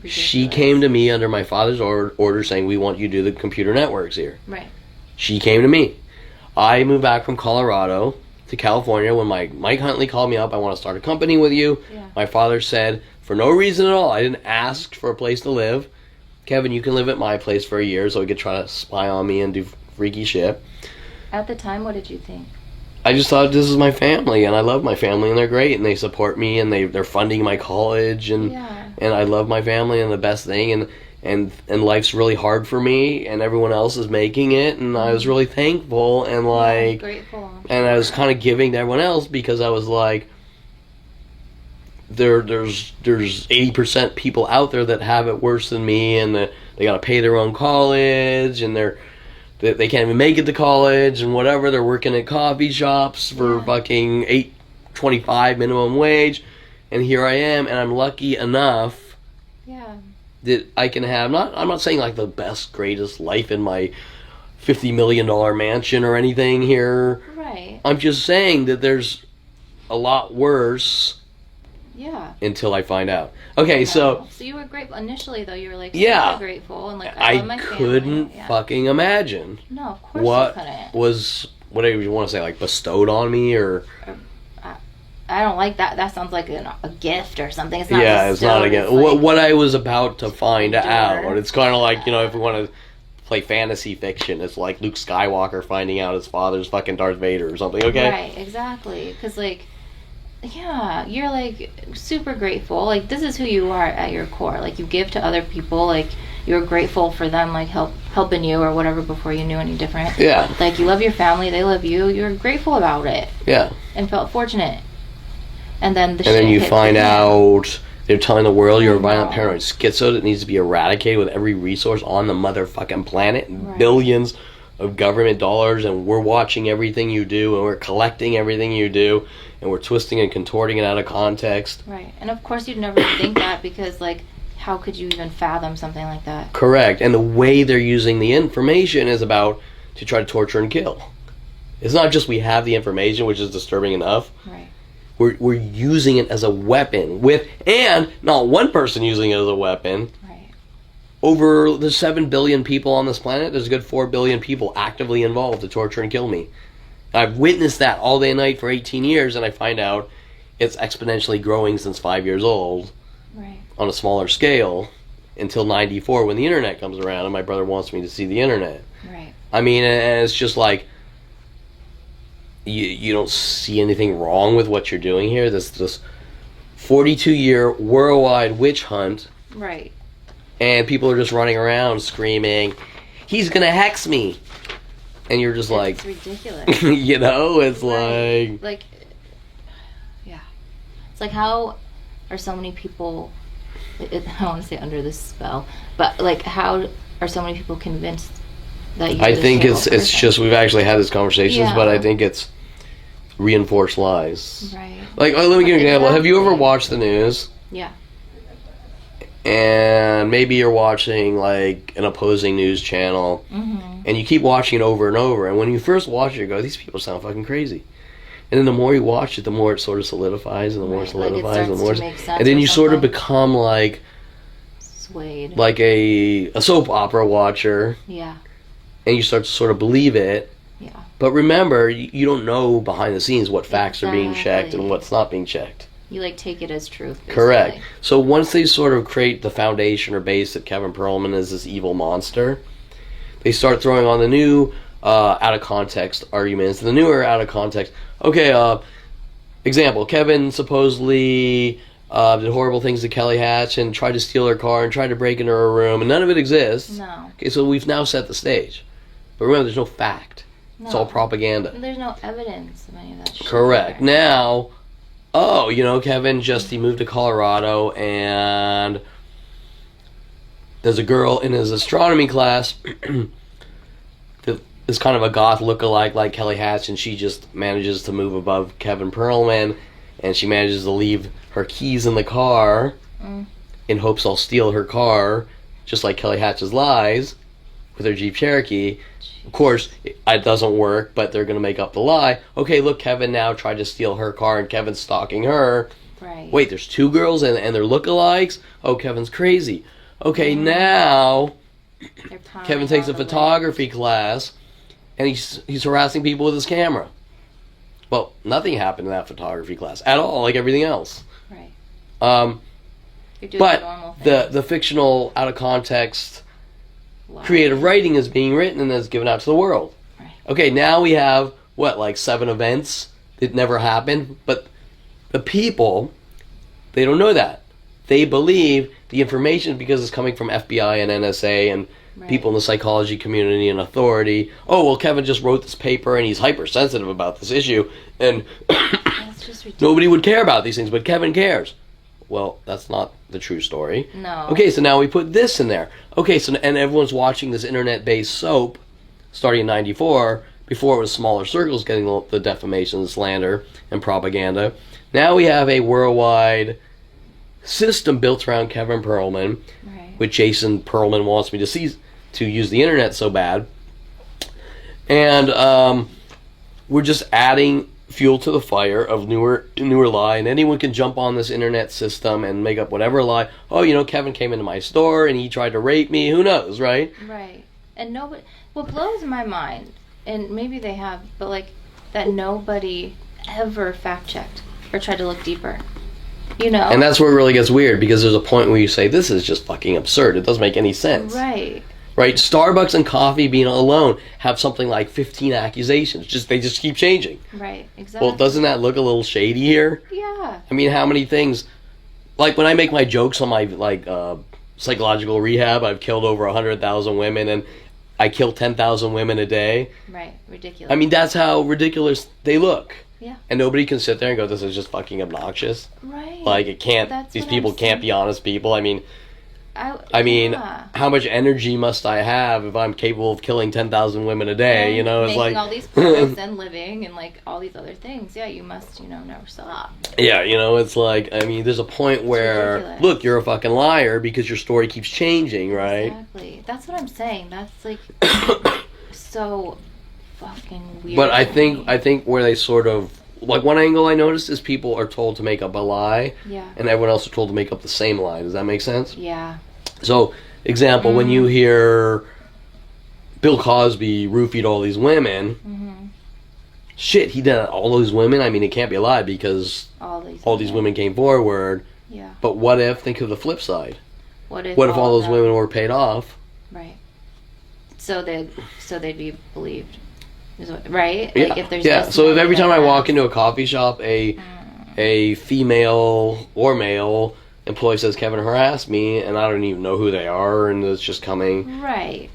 She came to me under my father's order saying, we want you to do the computer networks here. Right. She came to me. I moved back from Colorado to California when Mike Huntley called me up. I want to start a company with you. Yeah. My father said, for no reason at all, I didn't ask for a place to live. Kevin, you can live at my place for a year so he could try to spy on me and do freaky shit. At the time, what did you think? I just thought this is my family, and I love my family, and they're great, and they support me, and they're funding my college, and I love my family, and the best thing, and life's really hard for me, and everyone else is making it, and I was really thankful, and grateful. And I was kind of giving to everyone else because I was like, there's 80% people out there that have it worse than me, and they got to pay their own college, and they can't even make it to college, and whatever. They're working at coffee shops for fucking $8.25 minimum wage, and here I am, and I'm lucky enough that I can have I'm not saying like the best, greatest life in my $50 million mansion or anything here. Right. I'm just saying that there's a lot worse. Yeah. Until I find out. Okay, so you were grateful initially, though. You were like super grateful and like I love my family. Couldn't fucking imagine. No, of course what you couldn't. Was whatever you want to say, like bestowed on me or. I don't like that. That sounds like a gift or something. It's not. Yeah, it's not a gift. Like, what I was about to find out. It's kind of like if we want to play fantasy fiction, it's like Luke Skywalker finding out his father's fucking Darth Vader or something. Okay. Right. Exactly. Because like. Yeah, you're like super grateful. Like this is who you are at your core. Like you give to other people. Like you're grateful for them, like helping you or whatever before you knew any different. Yeah. Like you love your family, they love you. You're grateful about it. Yeah. And felt fortunate. And then you find out they're telling the world you're a violent paranoid schizo that needs to be eradicated with every resource on the motherfucking planet, and billions of government dollars, and we're watching everything you do, and we're collecting everything you do, and we're twisting and contorting it out of context. Right. And of course you'd never think that because, like, how could you even fathom something like that? Correct. And the way they're using the information is about to try to torture and kill. It's not just we have the information, which is disturbing enough. Right. We're using it as a weapon and not one person using it as a weapon. Right. Over the 7 billion people on this planet, there's a good 4 billion people actively involved to torture and kill me. I've witnessed that all day and night for 18 years, and I find out it's exponentially growing since 5 years old. Right. On a smaller scale until 94 when the internet comes around and my brother wants me to see the internet. Right. I mean, and it's just like you don't see anything wrong with what you're doing here. This 42-year worldwide witch hunt. Right. And people are just running around screaming, "He's gonna hex me," and you're just it's ridiculous. It's like, yeah, it's like how are so many people? I don't want to say under this spell, but like how are so many people convinced that you? I think it's just we've actually had these conversations, but I think it's reinforced lies. Right. Like, let me give you an example. Have you ever watched the news? Yeah. And maybe you're watching like an opposing news channel, and you keep watching it over and over. And when you first watch it, you go, "These people sound fucking crazy." And then the more you watch it, the more it sort of solidifies, and the more it solidifies, and the more. And then you sort of become like swayed. like a soap opera watcher, Yeah. and you start to sort of believe it. Yeah. But remember, you don't know behind the scenes what facts are being checked Exactly. and what's not being checked. You like take it as truth. Basically. Correct. So once they sort of create the foundation or base that Kevin Perlman is this evil monster, they start throwing on the new out of context arguments, the newer out of context. Okay, example: Kevin supposedly did horrible things to Kelly Hatch and tried to steal her car and tried to break into her room, and none of it exists. No. Okay, so we've now set the stage, but remember, there's no fact. No. It's all propaganda. There's no evidence of any of that shit. Correct. there. Now, Kevin he moved to Colorado, and there's a girl in his astronomy class that is kind of a goth lookalike like Kelly Hatch, and she just manages to move above Kevin Perlman, and she manages to leave her keys in the car in hopes I'll steal her car, just like Kelly Hatch's lies with her Jeep Cherokee. Of course, it doesn't work, but they're going to make up the lie. Okay, look, Kevin now tried to steal her car, and Kevin's stalking her. Right. Wait, there's two girls, and they're lookalikes? Oh, Kevin's crazy. Okay, now They're piling Kevin takes on a the photography class, and he's harassing people with his camera. Well, nothing happened in that photography class at all, like everything else. Right. Um, You're doing the normal thing. the fictional, out of context, Wow. creative writing is being written and is given out to the world. Right. Okay, now we have, 7 events that never happened, but the people, they don't know that. They believe the information, because it's coming from FBI and NSA and Right. people in the psychology community and authority. Oh, well, Kevin just wrote this paper and he's hypersensitive about this issue, and That's just ridiculous. nobody would care about these things, but Kevin cares. Well, that's not the true story. No. Okay, so now we put this in there. Okay, so and everyone's watching this internet-based soap starting in '94. Before it was smaller circles getting the defamation, the slander, and propaganda. Now we have a worldwide system built around Kevin Perlman, Right. which Jason Perlman wants me to use the internet so bad. And we're just adding fuel to the fire of newer lie, and anyone can jump on this internet system and make up whatever lie. Oh, Kevin came into my store and he tried to rape me. Who knows, right? Right. And nobody. What blows my mind, and maybe they have, but that nobody ever fact checked or tried to look deeper. And that's where it really gets weird, because there's a point where you say, this is just fucking absurd. It doesn't make any sense. Right. Right? Starbucks and coffee bean alone have something like 15 accusations. They just keep changing. Right. Exactly. Well, doesn't that look a little shady here? Yeah. I mean, how many things... Like, when I make my jokes on my, psychological rehab, I've killed over 100,000 women, and I kill 10,000 women a day. Right. Ridiculous. I mean, that's how ridiculous they look. Yeah. And nobody can sit there and go, this is just fucking obnoxious. Right. Like, it can't... That's these what people I'm can't saying. be honest people. I mean, yeah. how much energy must I have if I'm capable of killing 10,000 women a day? And It's making like... all these products and living and all these other things. Yeah, you must, never stop. Yeah, it's like, I mean, there's a point where, ridiculous. look, you're a fucking liar because your story keeps changing, right? Exactly. That's what I'm saying. That's so fucking weird. But I to think me. where they sort of, one angle I noticed is people are told to make up a lie, Yeah. and everyone else are told to make up the same lie. Does that make sense? Yeah. So, example, when you hear Bill Cosby roofied all these women, shit, he did all those women? I mean, it can't be a lie because all these women came forward. Yeah. But what if, think of the flip side. What if all those of them- women were paid off? Right. So they'd be believed. Right? Yeah. If there's So if every time I testimony walk into a coffee shop, a female or male employee says Kevin harassed me, and I don't even know who they are, and it's just coming. Right.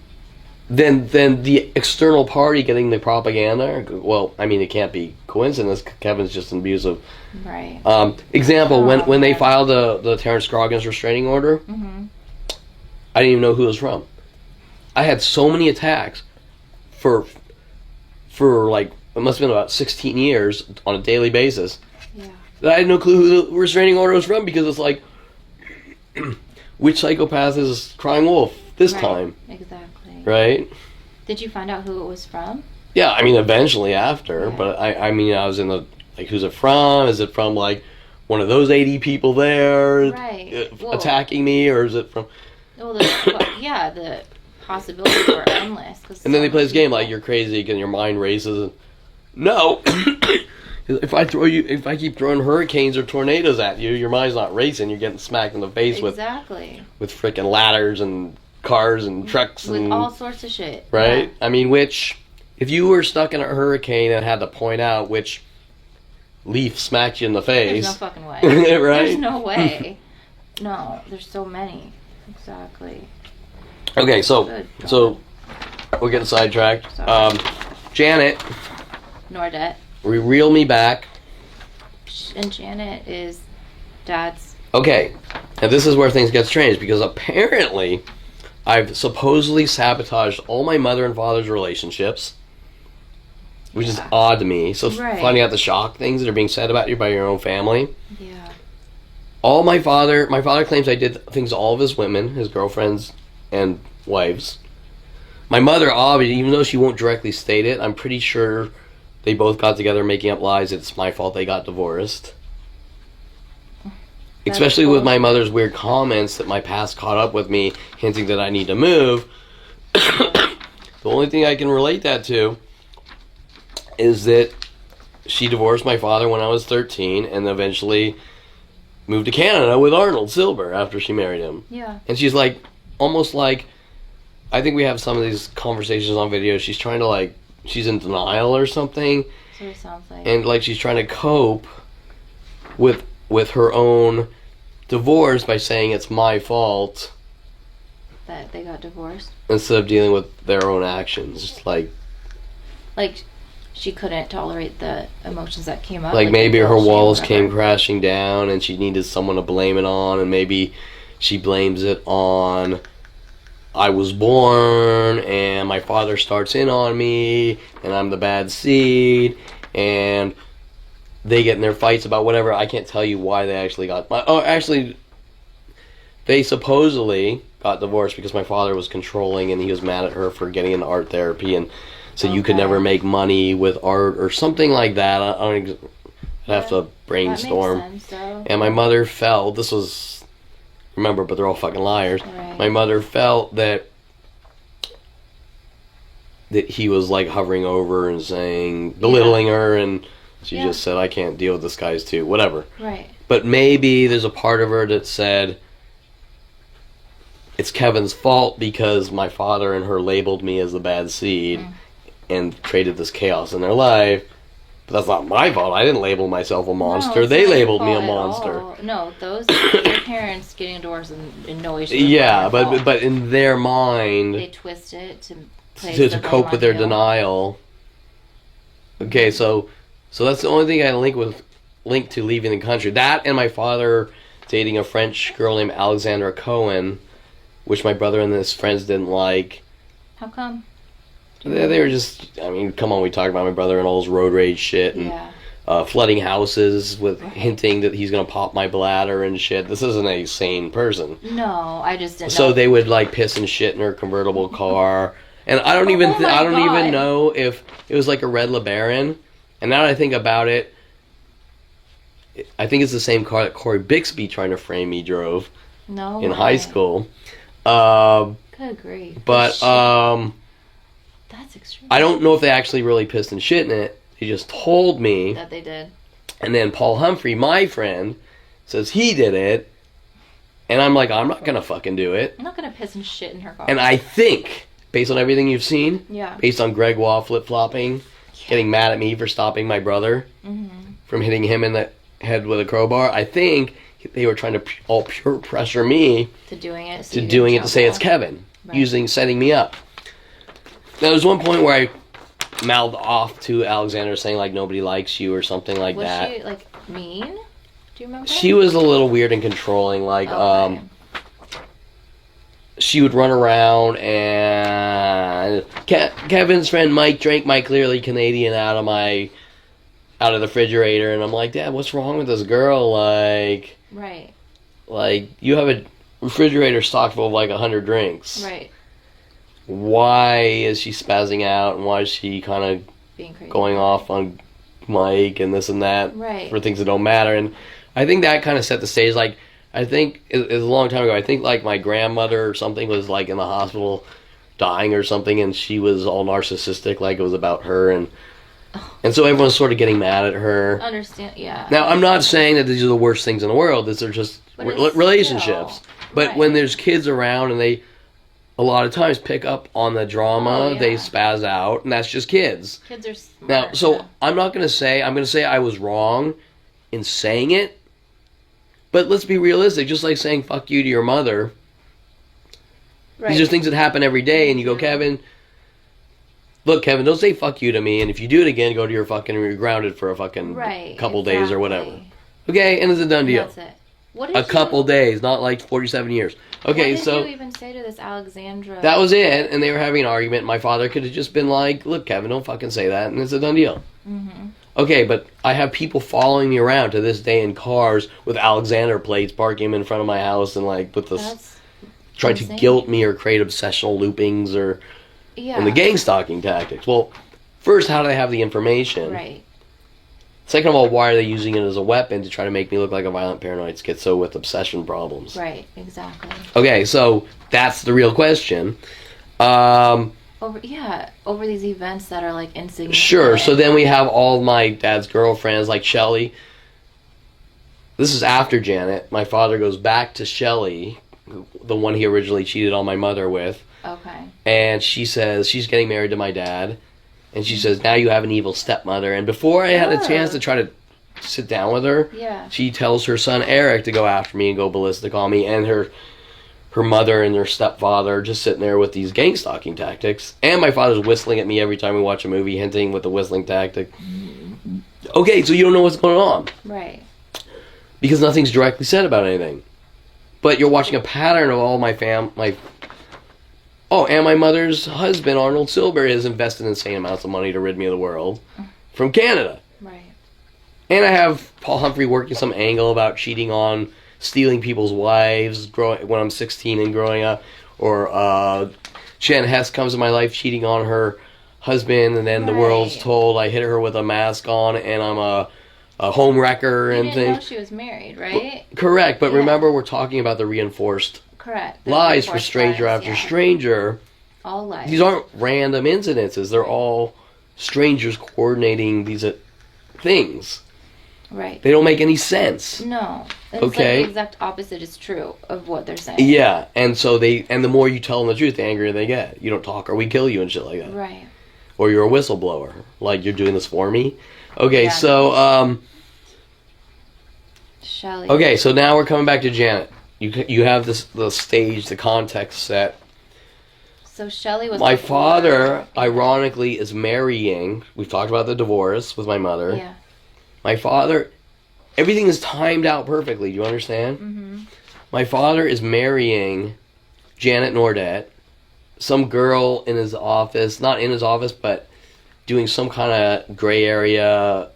Then the external party getting the propaganda. Well, I mean, it can't be coincidence. Kevin's just abusive. Right. Example: when they filed the Terrence Scroggins restraining order, I didn't even know who it was from. I had so many attacks for it must have been about 16 years on a daily basis. Yeah. That I had no clue who the restraining order was from, because it's like, which psychopath is crying wolf this time? Exactly. Right? Did you find out who it was from? Yeah, I mean, eventually after, Yeah. but I mean, I was in the, who's it from? Is it from, one of those 80 people there Right. Well, attacking me, or is it from... Well, the possibilities were endless. And then they play this game like you're crazy and your mind races. No. If I keep throwing hurricanes or tornadoes at you, your mind's not racing. You're getting smacked in the face with freaking ladders and cars and trucks with and all sorts of shit. Right? Yeah. I mean, if you were stuck in a hurricane and had to point out which leaf smacked you in the face, there's no fucking way. Right? There's no way. No, there's so many. Exactly. Okay, so we're getting sidetracked. Janet. Nordette. Reel me back. And Janet is Dad's. Okay, and this is where things get strange because apparently I've supposedly sabotaged all my mother and father's relationships, which is odd to me. So finding out the shock things that are being said about you by your own family. Yeah. My father claims I did things to all of his women, his girlfriends and wives. My mother, obviously, even though she won't directly state it, I'm pretty sure they both got together making up lies. It's my fault they got divorced. Especially with my mother's weird comments that my past caught up with me, hinting that I need to move. The only thing I can relate that to is that she divorced my father when I was 13 and eventually moved to Canada with Arnold Silver after she married him. Yeah. And she's like, almost like, I think we have some of these conversations on video. She's trying to like, she's in denial or something. So it sounds like. And like she's trying to cope with her own divorce by saying it's my fault. That they got divorced? Instead of dealing with their own actions. Like she couldn't tolerate the emotions that came up. Like maybe her walls came crashing down and she needed someone to blame it on, and maybe she blames it on I was born and my father starts in on me and I'm the bad seed and they get in their fights about whatever. I can't tell you why they actually they supposedly got divorced because my father was controlling and he was mad at her for getting into art therapy and so you could never make money with art or something like that. I'd have to brainstorm. That makes sense, and my mother felt, this was, remember, but they're all fucking liars. Right. My mother felt that he was like hovering over and saying, belittling her, and she just said, I can't deal with this guy's too, whatever. Right. But maybe there's a part of her that said, it's Kevin's fault because my father and her labeled me as the bad seed and created this chaos in their life. But that's not my fault. I didn't label myself a monster. No, they labeled me a monster. No, those your parents getting divorced and no issue. Yeah, but in their mind, they twist it to cope with their denial. Okay, so that's the only thing I link to leaving the country. That and my father dating a French girl named Alexandra Cohen, which my brother and his friends didn't like. How come? They were just, I mean, come on, we talk about my brother and all his road rage shit and flooding houses with hinting that he's going to pop my bladder and shit. This isn't a sane person. No, I just didn't know. So they would like piss and shit in her convertible car. And I don't even know if it was like a red LeBaron. And now that I think about it, I think it's the same car that Corey Bixby trying to frame me drove in high school. Good grief. But that's extreme. I don't know if they actually really pissed and shit in it. They just told me that they did. And then Paul Humphrey, my friend, says he did it. And I'm like, I'm not going to fucking do it. I'm not going to piss and shit in her car. And I think, based on everything you've seen, based on Greg Waugh flip-flopping, getting mad at me for stopping my brother from hitting him in the head with a crowbar, I think they were trying to all pure pressure me to doing it to say it's Kevin, setting me up. Now, there's one point where I mouthed off to Alexander saying, like, nobody likes you or something like that. Was she, like, mean? Do you remember? She was a little weird and controlling. Like, she would run around and Kevin's friend Mike drank my Clearly Canadian out of the refrigerator. And I'm like, Dad, what's wrong with this girl? Like, you have a refrigerator stocked full of, like, 100 drinks. Right. Why is she spazzing out and why is she kind of going off on Mike and this and that for things that don't matter? And I think that kind of set the stage. Like, I think it was a long time ago. I think like my grandmother or something was like in the hospital dying or something, and she was all narcissistic, like it was about her, and so everyone's sort of getting mad at her. Understand? Yeah. Now, I'm not saying that these are the worst things in the world. These are just relationships. Still, but right. when there's kids around and they, a lot of times, pick up on the drama, they spaz out, and that's just kids. Kids are smart. Now, so I'm not going to say, I'm going to say I was wrong in saying it, but let's be realistic. Just like saying fuck you to your mother, these are things that happen every day, and you go, Kevin, look, Kevin, don't say fuck you to me, and if you do it again, go to your fucking, you're grounded for a fucking couple days or whatever. Okay, and it's a done deal. That's it. What did couple days, not like 47 years. Okay, what so did you even say to this Alexandra? that was it, and they were having an argument. My father could have just been like, look, Kevin, don't fucking say that, and it's a done deal. Mm-hmm. Okay, but I have people following me around to this day in cars with Alexander plates, parking them in front of my house, and like with this, trying to guilt me or create obsessional loopings or and the gang stalking tactics. Well, first, how do they have the information? Right. Second of all, why are they using it as a weapon to try to make me look like a violent, paranoid schizo with obsession problems? Right. Exactly. Okay, so that's the real question. Over these events that are like insignificant. Sure. So then we have all my dad's girlfriends, like Shelly. This is after Janet. My father goes back to Shelly, the one he originally cheated on my mother with. Okay. And she says she's getting married to my dad. And she says, now you have an evil stepmother. And before I had a chance to try to sit down with her, she tells her son Eric to go after me and go ballistic on me. And her mother and her stepfather are just sitting there with these gang stalking tactics. And my father's whistling at me every time we watch a movie, hinting with the whistling tactic. Okay, so you don't know what's going on. Right. Because nothing's directly said about anything. But you're watching a pattern of all my and my mother's husband, Arnold Silbury, has invested insane amounts of money to rid me of the world from Canada. Right. And I have Paul Humphrey working some angle about cheating on, stealing people's wives when I'm 16 and growing up. Or Shannon Hess comes in my life cheating on her husband, and then the world's told I hit her with a mask on and I'm a home wrecker and things. You didn't know she was married, right? Correct, but remember we're talking about the reinforced lies for stranger after stranger. All lies. These aren't random incidences. They're all strangers coordinating these things. Right. They don't make any sense. No. It's like the exact opposite is true of what they're saying. Yeah, and so the more you tell them the truth, the angrier they get. You don't talk or we kill you and shit like that. Right. Or you're a whistleblower. Like, you're doing this for me? Okay, so, Shelly. Okay, so now we're coming back to Janet. You have the stage, the context set. So Shelly was... My father, ironically, is marrying... We've talked about the divorce with my mother. Yeah. My father... Everything is timed out perfectly. Do you understand? Mm-hmm. My father is marrying Janet Nordet, some girl in his office, not in his office, but doing some kind of gray area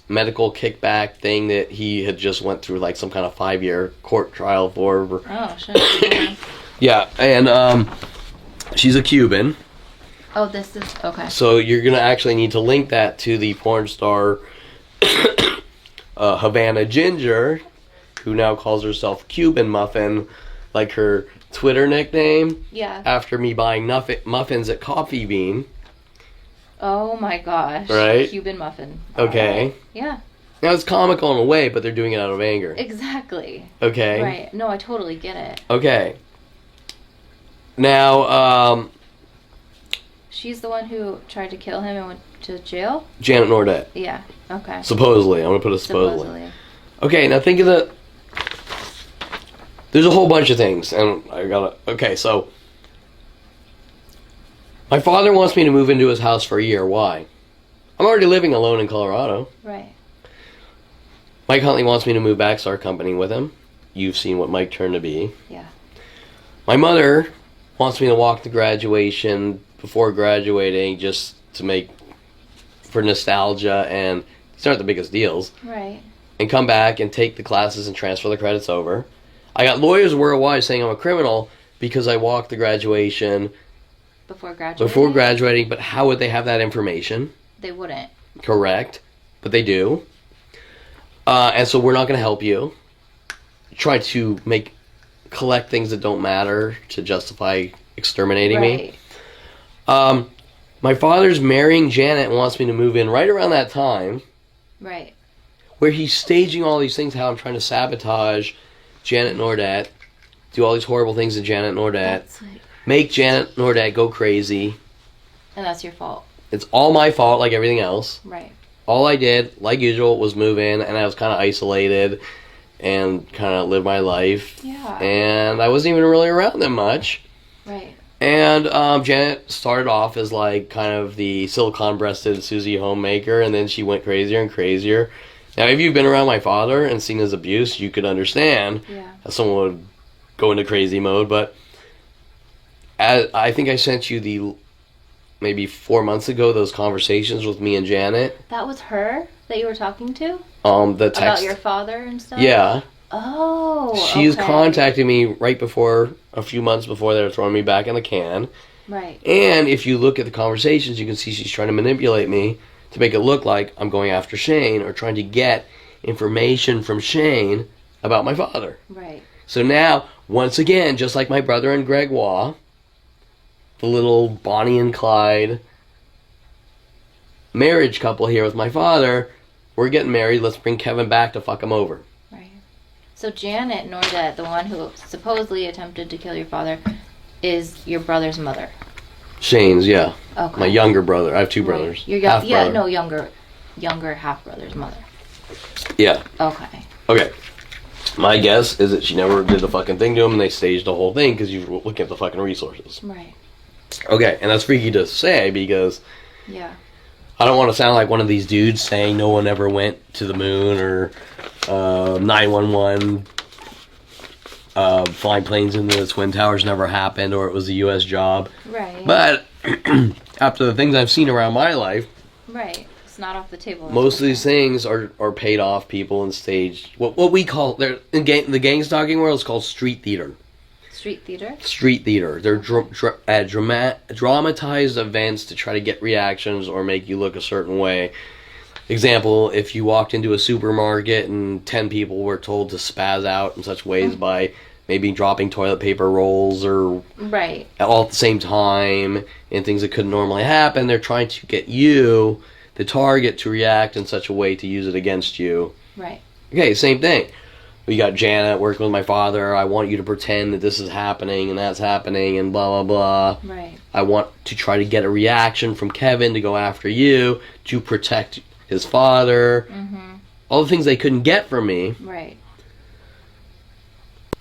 medical kickback thing that he had just went through, like some kind of 5-year court trial for. Oh, shit. Yeah, and she's a Cuban. Oh, this is... Okay. So you're going to actually need to link that to the porn star Havana Ginger, who now calls herself Cuban Muffin, like her Twitter nickname. Yeah. After me buying muffins at Coffee Bean. Oh my gosh. Right? Cuban muffin. Okay. Right. Yeah. Now it's comical in a way, but they're doing it out of anger. Exactly. Okay. Right. No, I totally get it. Okay. Now, she's the one who tried to kill him and went to jail? Janet Nordet. Yeah. Okay. Supposedly. I'm going to put a supposedly. Okay, now think of there's a whole bunch of things, and I gotta... Okay, so... My father wants me to move into his house for a year. Why? I'm already living alone in Colorado. Right. Mike Huntley wants me to move back, start company with him. You've seen what Mike turned to be. Yeah. My mother wants me to walk to graduation before graduating just to make... for nostalgia, and these aren't the biggest deals. Right. And come back and take the classes and transfer the credits over. I got lawyers worldwide saying I'm a criminal because I walked the graduation... Before graduating? Before graduating, but how would they have that information? They wouldn't. Correct. But they do. And so we're not going to help you. try to collect things that don't matter to justify exterminating me. My father's marrying Janet and wants me to move in right around that time. Right. Where he's staging all these things, how I'm trying to sabotage Janet Nordette, do all these horrible things to Janet Nordette, make Janet Nordette go crazy. And that's your fault. It's all my fault, like everything else. Right. All I did, like usual, was move in, and I was kind of isolated and kind of live my life. Yeah. And I wasn't even really around them much. Right. And Janet started off as like kind of the silicone-breasted Susie homemaker, and then she went crazier and crazier. Now, if you've been around my father and seen his abuse, you could understand how someone would go into crazy mode. But I think I sent you maybe 4 months ago, those conversations with me and Janet. That was her that you were talking to? The text. About your father and stuff? Yeah. Oh, She's contacting me right before, a few months before they're throwing me back in the can. Right. And if you look at the conversations, you can see she's trying to manipulate me to make it look like I'm going after Shane or trying to get information from Shane about my father. Right. So now, once again, just like my brother and Gregoire, the little Bonnie and Clyde marriage couple here with my father, we're getting married, let's bring Kevin back to fuck him over. Right. So Janet Nordette, the one who supposedly attempted to kill your father, is your brother's mother. Shane's, yeah. Okay. My younger brother. I have two brothers. Your younger half brother's mother. Yeah. Okay. Okay. My guess is that she never did the fucking thing to him, and they staged the whole thing because you were looking at the fucking resources. Right. Okay, and that's freaky to say because yeah, I don't want to sound like one of these dudes saying no one ever went to the moon or 911 flying planes into the Twin Towers never happened or it was a U.S. job. Right. But after the things I've seen around my life, right, it's not off the table. Most of these things are paid off people and staged. What we call in the gang stalking world is called street theater. Street theater? Street theater. They're dramatized events to try to get reactions or make you look a certain way. Example, if you walked into a supermarket and 10 people were told to spaz out in such ways by maybe dropping toilet paper rolls or right all at the same time and things that couldn't normally happen, they're trying to get you, the target, to react in such a way to use it against you. Right. Okay, same thing. We got Janet working with my father. I want you to pretend that this is happening and that's happening and blah, blah, blah. Right. I want to try to get a reaction from Kevin to go after you to protect his father. Mm-hmm. All the things they couldn't get from me. Right.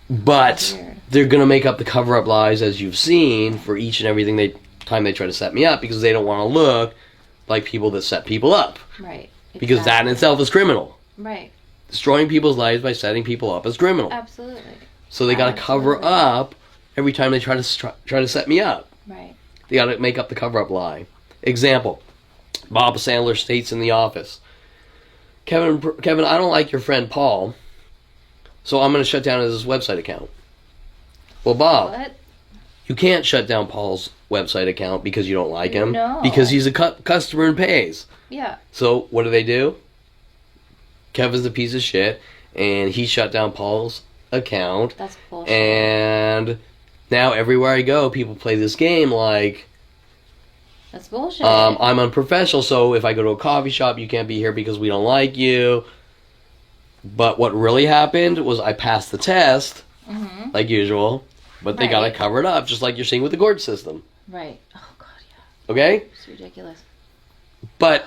But they're going to make up the cover-up lies, as you've seen, for each and everything time they try to set me up because they don't want to look like people that set people up. Right. Exactly. Because that in itself is criminal. Right. Destroying people's lives by setting people up is criminal. Absolutely. So they got to cover up every time they try to set me up. Right. They got to make up the cover-up lie. Example: Bob Sandler states in The Office, Kevin, I don't like your friend Paul, so I'm going to shut down his website account. Well, Bob, what? You can't shut down Paul's website account because you don't like him. No. Because he's a customer and pays. Yeah. So what do? Kevin's a piece of shit, and he shut down Paul's account. That's bullshit. And now everywhere I go, people play this game like... That's bullshit. I'm unprofessional, so if I go to a coffee shop, you can't be here because we don't like you. But what really happened was I passed the test, like usual, but they got it covered up, just like you're seeing with the Gord system. Right. Oh, God, yeah. Okay? It's ridiculous. But...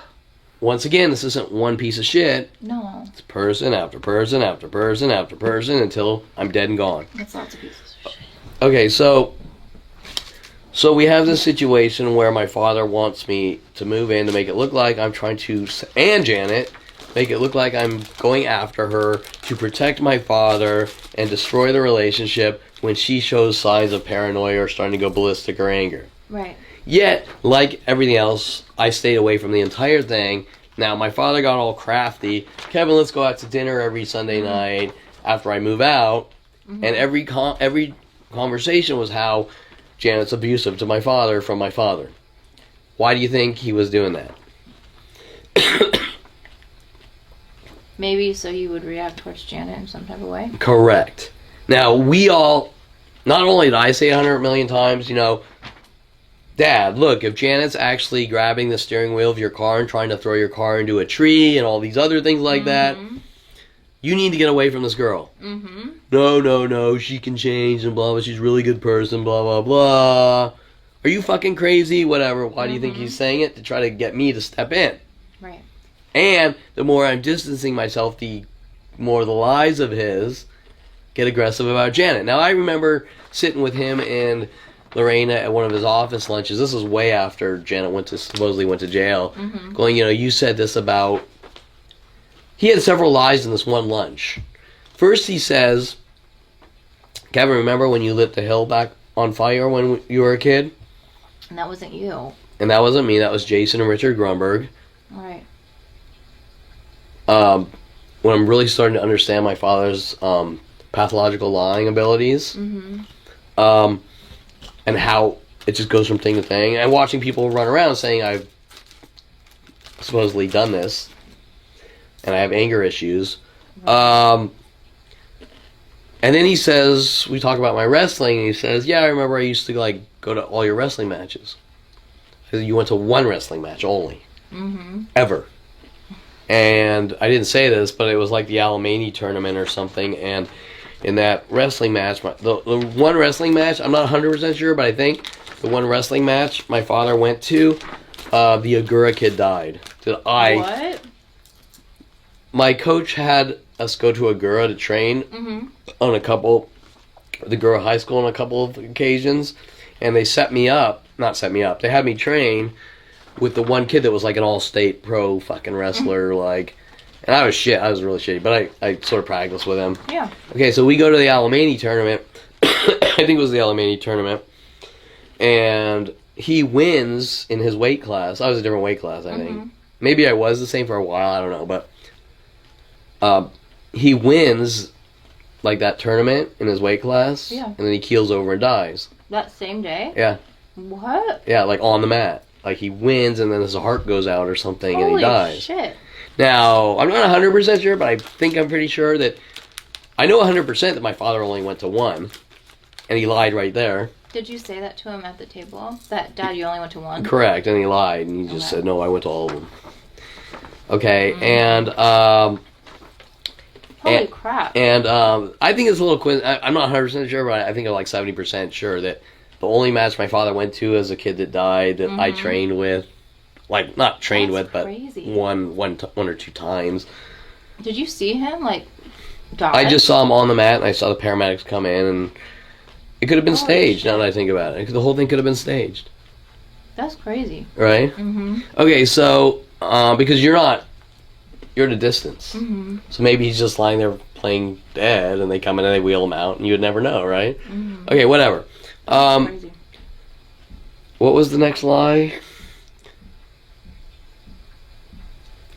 once again, this isn't one piece of shit. No. It's person after person after person after person until I'm dead and gone. That's lots of pieces of shit. Okay, so we have this situation where my father wants me to move in to make it look like I'm trying to, and Janet, make it look like I'm going after her to protect my father and destroy the relationship when she shows signs of paranoia or starting to go ballistic or anger. Right. Yet, like everything else, I stayed away from the entire thing. Now, my father got all crafty. Kevin, let's go out to dinner every Sunday night after I move out. And every conversation was how Janet's abusive to my father from my father. Why do you think he was doing that? Maybe so you would react towards Janet in some type of way. Correct. Now, we all, not only did I say 100 million times, Dad, look, if Janet's actually grabbing the steering wheel of your car and trying to throw your car into a tree and all these other things like that, you need to get away from this girl. Mm-hmm. No, she can change and blah, blah, she's a really good person, blah, blah, blah. Are you fucking crazy? Whatever. Why do you think he's saying it? To try to get me to step in. Right. And the more I'm distancing myself, the more the lies of his get aggressive about Janet. Now, I remember sitting with him and Lorena at one of his office lunches. This was way after Janet supposedly went to jail. Going, you said this about... He had several lies in this one lunch. First, he says, Kevin, remember when you lit the hill back on fire when you were a kid? And that wasn't you. And that wasn't me. That was Jason and Richard Grunberg. Right. When I'm really starting to understand my father's pathological lying abilities, and how it just goes from thing to thing, and watching people run around saying I've supposedly done this, and I have anger issues. Right. And then he says, we talk about my wrestling, and he says, yeah, I remember I used to go to all your wrestling matches. You went to one wrestling match only. Ever. And I didn't say this, but it was like the Alamany tournament or something, and in that wrestling match, the one wrestling match, I'm not 100% sure, but I think the one wrestling match my father went to, the Agura kid died. What? My coach had us go to Agura to train on the Agura High School on a couple of occasions, and they they had me train with the one kid that was like an all-state pro fucking wrestler, and I was really shitty, but I sort of practiced with him. Yeah. Okay, so we go to the Alamany tournament, I think it was the Alamany tournament, and he wins in his weight class. I was a different weight class, I think. Maybe I was the same for a while, I don't know, but he wins that tournament in his weight class, and then he keels over and dies. That same day? Yeah. What? Yeah, on the mat. He wins, and then his heart goes out or something, and he dies. Holy shit. Now, I'm not 100% sure, but I'm pretty sure that... I know 100% that my father only went to one, and he lied right there. Did you say that to him at the table? That, Dad, you only went to one? Correct, and he lied, and he just said, no, I went to all of them. Okay, and... Holy crap. And I think it's a little... I'm not 100% sure, but I think I'm 70% sure that the only match my father went to as a kid that died that I trained with, not trained with, but crazy. one or two times. Did you see him, die? I just saw him on the mat, and I saw the paramedics come in, and it could have been staged, now that I think about it. The whole thing could have been staged. That's crazy. Right? Okay, so, because you're at a distance. So maybe he's just lying there playing dead, and they come in and they wheel him out, and you'd never know, right? Okay, whatever. Crazy. What was the next lie?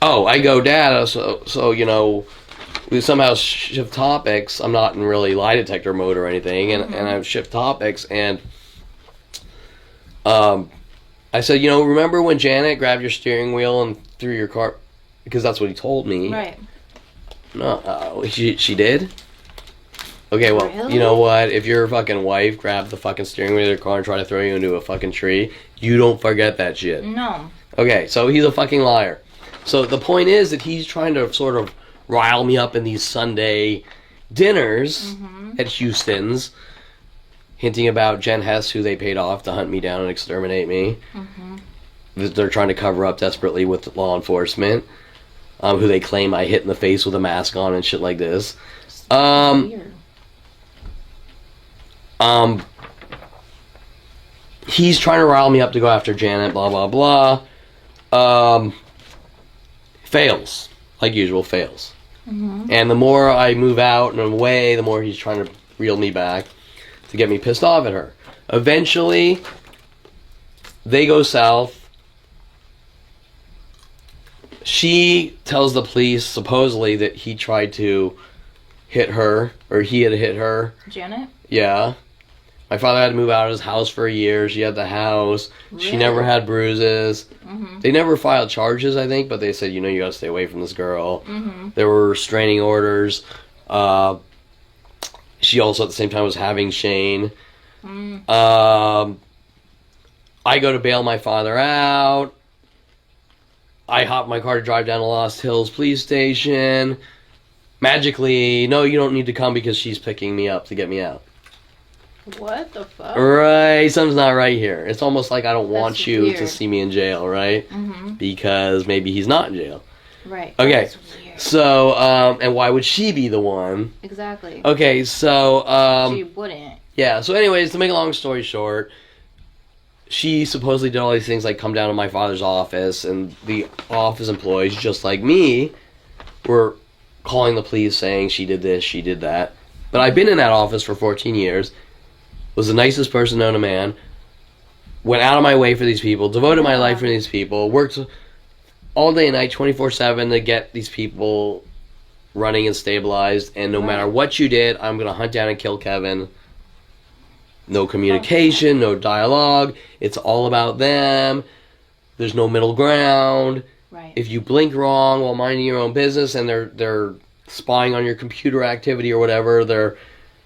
Oh, I go, Dad, so we somehow shift topics. I'm not in really lie detector mode or anything, and I shift topics, and I said, remember when Janet grabbed your steering wheel and threw your car? Because that's what he told me. Right. No, she did? Okay, well, Really? You know what? If your fucking wife grabbed the fucking steering wheel of your car and tried to throw you into a fucking tree, you don't forget that shit. No. Okay, so he's a fucking liar. So the point is that he's trying to sort of rile me up in these Sunday dinners at Houston's, hinting about Jen Hess, who they paid off to hunt me down and exterminate me. That they're trying to cover up desperately with law enforcement, who they claim I hit in the face with a mask on and shit like this. Weird. He's trying to rile me up to go after Janet, blah, blah, blah. Fails. Like usual, fails. And the more I move out and away, the more he's trying to reel me back to get me pissed off at her. Eventually, they go south. She tells the police, supposedly, that he tried to hit her, or he had hit her. Janet? Yeah. My father had to move out of his house for a year. She had the house. Really? She never had bruises. Mm-hmm. They never filed charges, I think, but they said, you gotta stay away from this girl. Mm-hmm. There were restraining orders. She also at the same time was having Shane. I go to bail my father out. I hop in my car to drive down to Lost Hills police station. Magically, no, you don't need to come because she's picking me up to get me out. What the fuck? Right, something's not right here. It's almost like I don't want That's you weird. to see me in jail, right? Mm-hmm. Because maybe he's not in jail. Right. Okay, That's weird. so, and why would she be the one? Exactly. Okay, so, She wouldn't. yeah, so anyways, to make a long story short, she supposedly did all these things like come down to my father's office, and the office employees, just like me, were calling the police saying she did this, she did that. But I've been in that office for 14 years, was the nicest person known to man, went out of my way for these people, devoted my life for these people, worked all day and night, 24/7 to get these people running and stabilized, and no matter what you did, I'm going to hunt down and kill Kevin. No communication, no dialogue. It's all about them. There's no middle ground. Right. If you blink wrong while minding your own business and they're spying on your computer activity or whatever, they're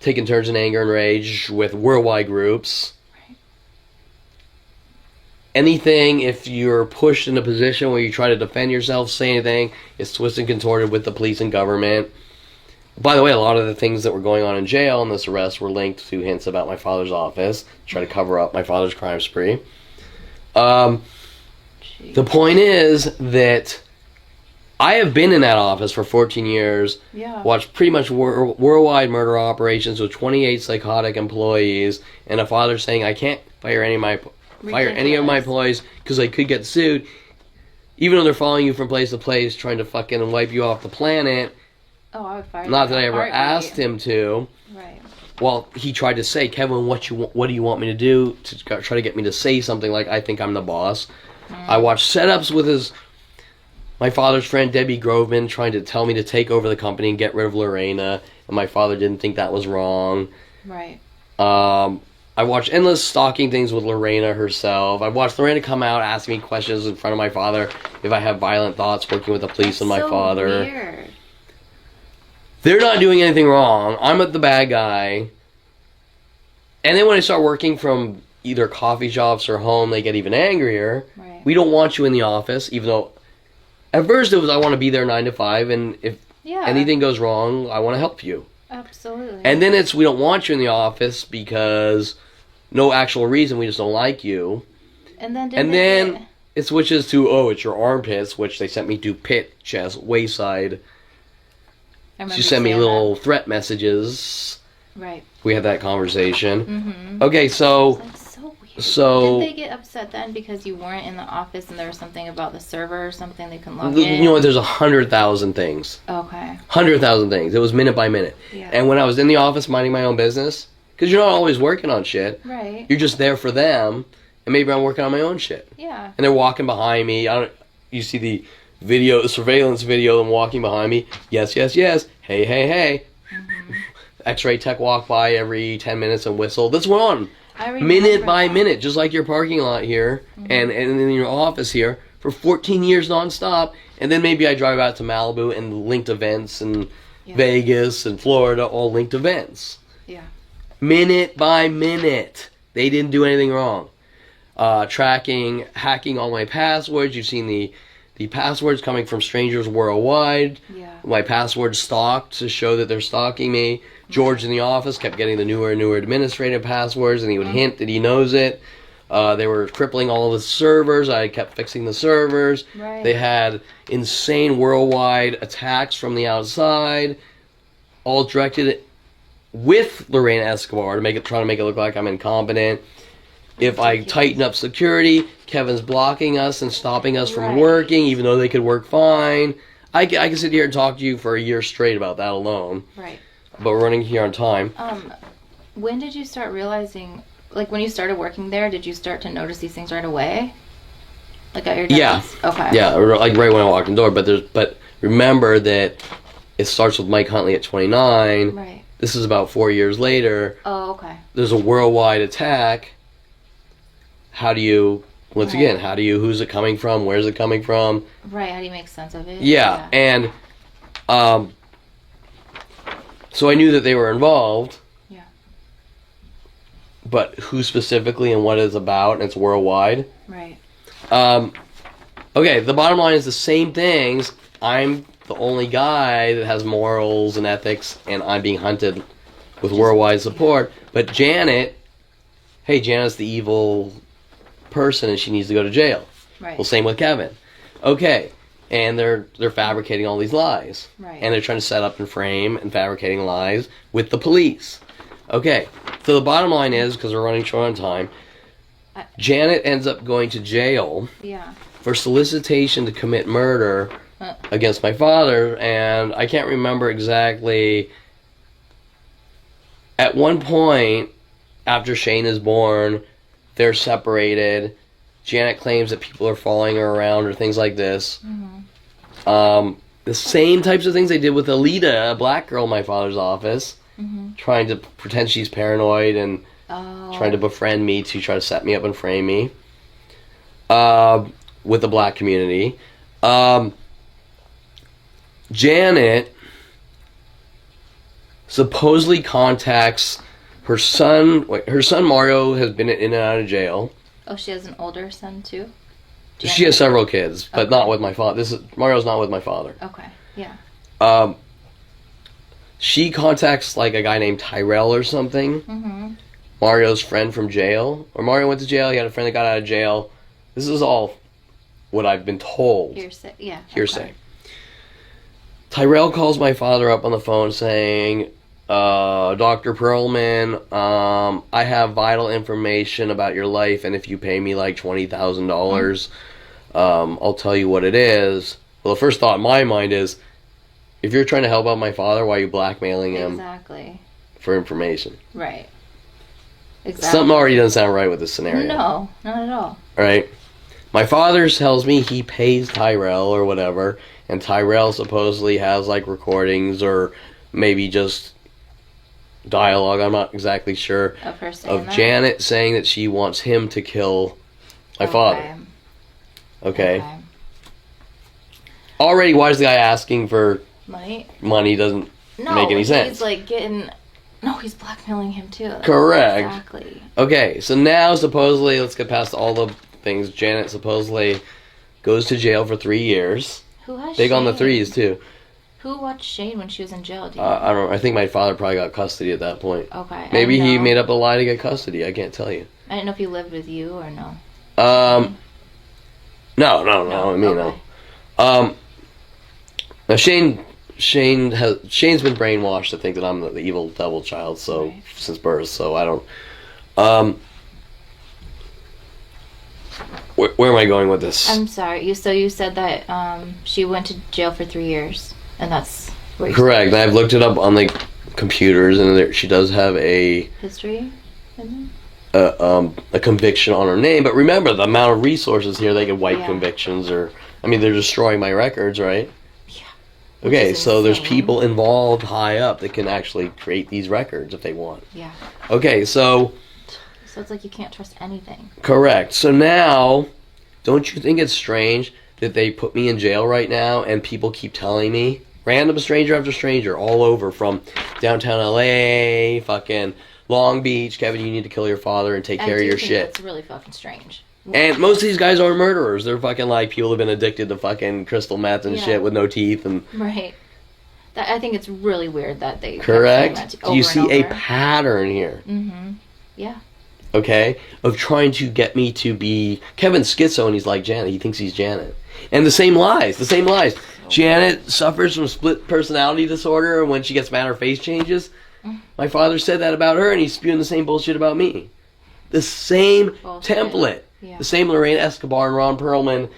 taking turns in anger and rage with worldwide groups. Right. Anything, if you're pushed in a position where you try to defend yourself, say anything, it's twisted and contorted with the police and government. By the way, a lot of the things that were going on in jail in this arrest were linked to hints about my father's office, try to cover up my father's crime spree. The point is that I have been in that office for 14 years, watched pretty much worldwide murder operations with 28 psychotic employees, and a father saying I can't fire any of my employees because I could get sued, even though they're following you from place to place, trying to fucking wipe you off the planet. Oh, I would fire. Not that I ever asked him to. Right. Well, he tried to say, Kevin, what do you want me to do to try to get me to say something like I think I'm the boss? I watched setups with my father's friend Debbie Groveman trying to tell me to take over the company and get rid of Lorena, and my father didn't think that was wrong. Right. I watched endless stalking things with Lorena herself. I watched Lorena come out asking me questions in front of my father if I have violent thoughts working with the police and my father. Weird. They're not doing anything wrong. I'm the bad guy. And then when I start working from either coffee shops or home, they get even angrier. Right. We don't want you in the office, even though at first it was I want to be there 9 to 5, and if anything goes wrong, I want to help you. Absolutely. And then it's we don't want you in the office because no actual reason, we just don't like you. And then it switches to, oh, it's your armpits, which they sent me to pit, chest, waist-side. She sent me little threat messages. Right. We had that conversation. Mm-hmm. Okay, so... That's so weird. So... Did they get upset then because you weren't in the office and there was something about the server or something they couldn't log in? You know what, there's 100,000 things. Okay. 100,000 things. It was minute by minute. Yeah. And when I was in the office minding my own business, because you're not always working on shit. Right. You're just there for them, and maybe I'm working on my own shit. Yeah. And they're walking behind me. You see the surveillance video of them walking behind me. Yes, yes, yes. Hey, hey, hey. Mm-hmm. X-ray tech walk by every 10 minutes and whistle. That's on. I Minute by minute, just like your parking lot here and in your office here for 14 years nonstop. And then maybe I drive out to Malibu and linked events and Vegas and Florida, all linked events. Yeah. Minute by minute. They didn't do anything wrong. Tracking, hacking all my passwords. You've seen the passwords coming from strangers worldwide. Yeah. My passwords stalked to show that they're stalking me. George in the office kept getting the newer and newer administrative passwords, and he would hint that he knows it. They were crippling all of the servers. I kept fixing the servers. Right. They had insane worldwide attacks from the outside, all directed with Lorena Escobar trying to make it look like I'm incompetent. If I tighten up security, Kevin's blocking us and stopping us from working, even though they could work fine. I can sit here and talk to you for a year straight about that alone. Right. But we're running here on time. When did you start realizing, like when you started working there, did you start to notice these things right away? Like at your desk? Yeah. Okay. Yeah, like right when I walked in the door. But remember that it starts with Mike Huntley at 29. Right. this is about 4 years later. Oh, okay. There's a worldwide attack. How do you, once again, who's it coming from? Where's it coming from? Right, how do you make sense of it? Yeah. And so I knew that they were involved. Yeah. But who specifically and what it's about, and it's worldwide. Right. Okay, the bottom line is the same things. I'm the only guy that has morals and ethics, and I'm being hunted with worldwide support. But Janet's the evil person, and she needs to go to jail. Right. Well, same with Kevin. Okay, and they're fabricating all these lies. Right. And they're trying to set up and frame and fabricating lies with the police. Okay, so the bottom line is, because we're running short on time, Janet ends up going to jail for solicitation to commit murder against my father, and I can't remember exactly. At one point, after Shane is born, they're separated. Janet claims that people are following her around or things like this. Mm-hmm. The same types of things they did with Alita, a black girl in my father's office, trying to pretend she's paranoid and trying to befriend me to try to set me up and frame me with the black community. Janet supposedly contacts her son. Her son Mario has been in and out of jail. Oh, she has an older son too? She has several kids, but not with my father. Mario's not with my father. Okay, yeah. She contacts like a guy named Tyrell or something. Mm-hmm. Mario's friend from jail. Or Mario went to jail, he had a friend that got out of jail. This is all what I've been told. Hearsay, yeah. Hearsay. Okay. Tyrell calls my father up on the phone saying, Dr. Perlman, I have vital information about your life, and if you pay me like $20,000, I'll tell you what it is. Well, the first thought in my mind is, if you're trying to help out my father, why are you blackmailing him for information? Right. Exactly. Something already doesn't sound right with this scenario. No, not at all. Right? My father tells me he pays Tyrell or whatever, and Tyrell supposedly has like recordings or maybe just dialogue, I'm not exactly sure, of her saying that? Janet saying that she wants him to kill my father. Okay. Already, why is the guy asking for money doesn't make any sense. He's like getting... No, he's blackmailing him too. Correct. Exactly. Okay, so now supposedly, let's get past all the things. Janet supposedly goes to jail for 3 years. Who has Big Shane? on the threes too. Who watched Shane when she was in jail? I don't know. I think my father probably got custody at that point. Okay. Maybe he made up a lie to get custody. I can't tell you. I didn't know if he lived with you or no. No. I mean, okay. no. Now Shane's been brainwashed to think that I'm the evil devil child. So since birth, so I don't. Where am I going with this? I'm sorry. You said that she went to jail for 3 years, and that's where you correct. And I've looked it up on the computers, and she does have a history. A conviction on her name. But remember, the amount of resources here, they can wipe convictions, or I mean, they're destroying my records, right? Yeah. Okay, so there's people involved high up that can actually create these records if they want. Yeah. Okay, so it's like you can't trust anything. Correct. So now, don't you think it's strange that they put me in jail right now and people keep telling me, random stranger after stranger, all over from downtown LA, fucking Long Beach, Kevin, you need to kill your father and take care of your shit. That's really fucking strange. And most of these guys aren't murderers. They're fucking like people who've been addicted to fucking crystal meth and shit with no teeth and. Right. I think it's really weird that they. Correct. Do you see a pattern here? Mm-hmm. Yeah. Okay, of trying to get me to be Kevin's schizo, and he's like Janet. He thinks he's Janet, and the same lies. Janet suffers from split personality disorder, and when she gets mad, her face changes. My father said that about her, and he's spewing the same bullshit about me. The same template, the same Lorraine Escobar and Ron Perlman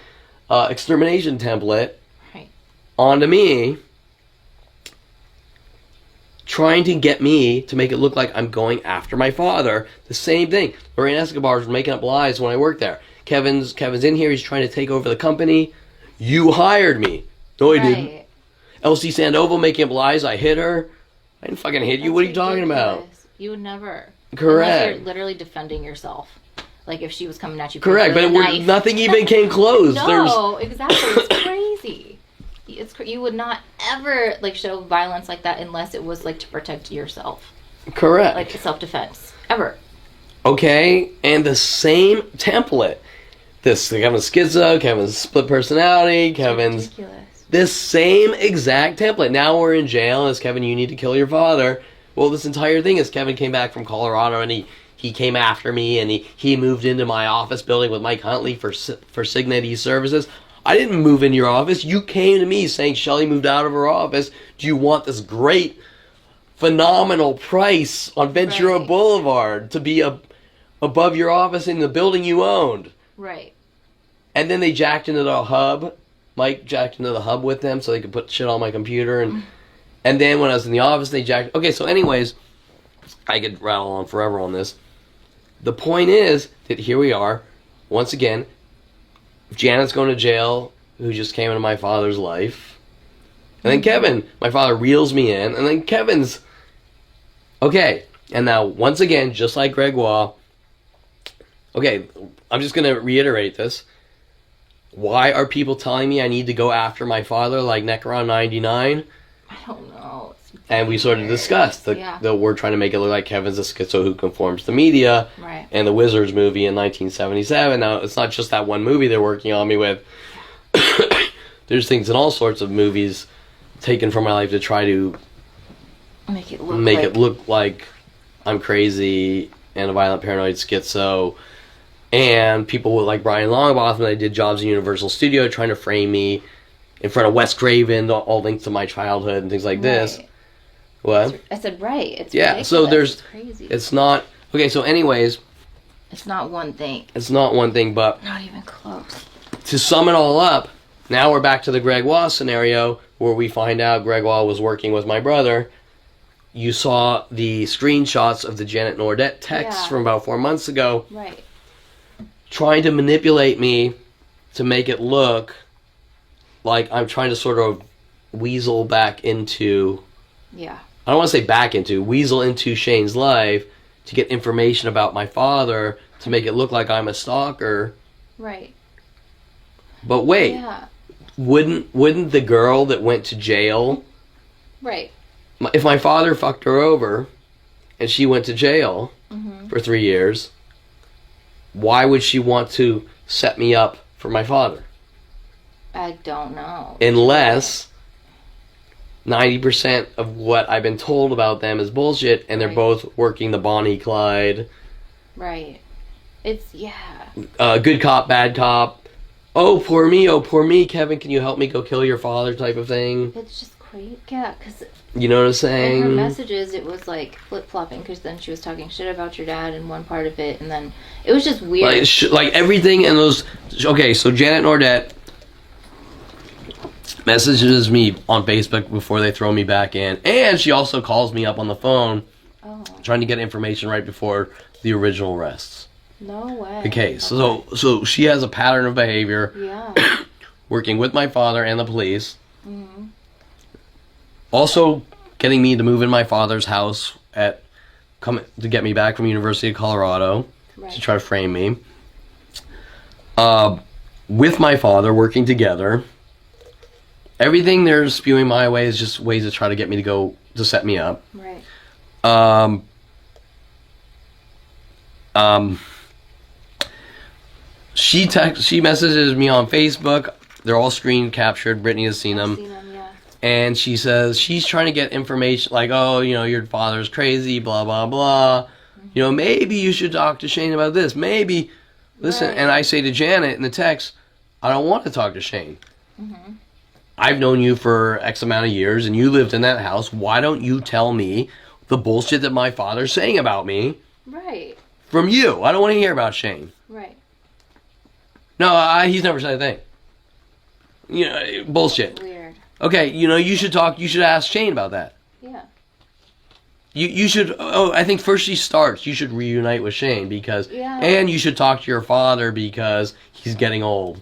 extermination template onto me. Trying to get me to make it look like I'm going after my father. The same thing. Lorraine Escobar was making up lies when I worked there. Kevin's in here. He's trying to take over the company. You hired me. No, I didn't. Elsie Sandoval making up lies. I hit her. I didn't fucking hit you. What are you talking about? Ridiculous. You would never. Correct. Unless you're literally defending yourself. Like if she was coming at you. Correct, but nothing even came close. No, exactly. It's crazy. You would not ever like show violence like that unless it was like to protect yourself. Correct. Like self-defense. Ever. Okay, and the same template. This Kevin's schizo, Kevin's split personality, Kevin's Ridiculous. this same exact template. Now we're in jail, and it's Kevin, you need to kill your father. Well, this entire thing is Kevin came back from Colorado, and he came after me, and he moved into my office building with Mike Huntley for Signity Services. I didn't move into your office. You came to me saying Shelly moved out of her office. Do you want this great, phenomenal price on Ventura Boulevard to be above your office in the building you owned? Right. And then they jacked into the hub. Mike jacked into the hub with them so they could put shit on my computer. And then when I was in the office, they jacked... Okay, so anyways, I could rattle on forever on this. The point is that here we are. Once again, Janet's going to jail, who just came into my father's life. And then Kevin, my father reels me in. And then Kevin's... Okay, and now, once again, just like Gregoire... Okay, I'm just going to reiterate this. Why are people telling me I need to go after my father like Necron 99? I don't know. And we sort of discussed that we're trying to make it look like Kevin's a schizo who conforms to media. Right. And the Wizards movie in 1977. Now, it's not just that one movie they're working on me with. There's things in all sorts of movies taken from my life to try to make it look like I'm crazy and a violent paranoid schizo. And people with like Brian Longbotham that did jobs in Universal Studio trying to frame me in front of Wes Craven, all linked to my childhood and things like this. What? I said right. It's ridiculous. So it's crazy. It's not okay. So, anyways, it's not one thing. It's not one thing, but not even close. To sum it all up, now we're back to the Gregoire scenario where we find out Gregoire was working with my brother. You saw the screenshots of the Janet Nordette texts from about 4 months ago. Right. Trying to manipulate me to make it look like I'm trying to sort of weasel back into... Yeah. I don't want to say back into, weasel into Shane's life to get information about my father to make it look like I'm a stalker. Right. But wait, wouldn't the girl that went to jail... Right. If my father fucked her over and she went to jail for 3 years... Why would she want to set me up for my father? I don't know. Unless 90% of what I've been told about them is bullshit, and they're both working the Bonnie Clyde. Right. It's, good cop, bad cop. Oh, poor me, Kevin, can you help me go kill your father type of thing. It's just crazy. Yeah, because... You know what I'm saying? In her messages, it was like flip-flopping, because then she was talking shit about your dad in one part of it, and then it was just weird. Like everything in those... Okay, so Janet Nordette messages me on Facebook before they throw me back in, and she also calls me up on the phone trying to get information right before the original arrests. No way. Okay, so she has a pattern of behavior working with my father and the police. Also, getting me to move in my father's house to get me back from University of Colorado to try to frame me. With my father, working together. Everything they're spewing my way is just ways to try to get me to set me up. Right. She messages me on Facebook. They're all screen captured. Brittany has seen them. And she says she's trying to get information like, oh, your father's crazy, blah, blah, blah. Maybe you should talk to Shane about this. Maybe. Listen, and I say to Janet in the text, I don't want to talk to Shane. I've known you for X amount of years, and you lived in that house. Why don't you tell me the bullshit that my father's saying about me? Right. From you. I don't want to hear about Shane. Right. No, he's never said a thing. Bullshit. Weird. Okay, you should talk. You should ask Shane about that. Yeah. You should. Oh, I think first she starts. You should reunite with Shane and you should talk to your father because he's getting old.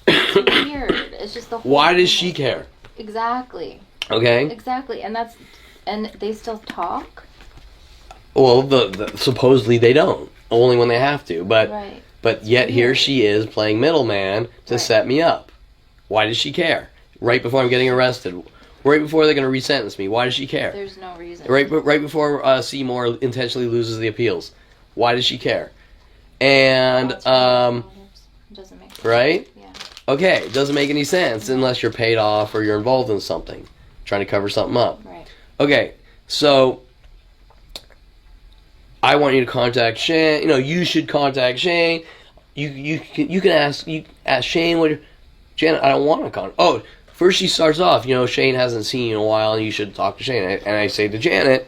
It's weird. It's just the whole Why does she care? Exactly. Okay. Exactly, and that's And they still talk? Well, supposedly they don't. Only when they have to. But Right. but yet here she is playing middleman to set me up. Why does she care? Right before I'm getting arrested. Right before they're going to resentence me. Why does she care? There's no reason. Right before Seymour intentionally loses the appeals. Why does she care? And, doesn't make sense. right? Yeah. Okay, it doesn't make any sense unless you're paid off or you're involved in something. Trying to cover something up. Right. Okay, so I want you to contact Shane. You know, you should contact Shane. You can ask Shane what. Janet, I don't want to contact. Oh, first she starts off. You know, Shane hasn't seen you in a while, and you should talk to Shane. And I say to Janet,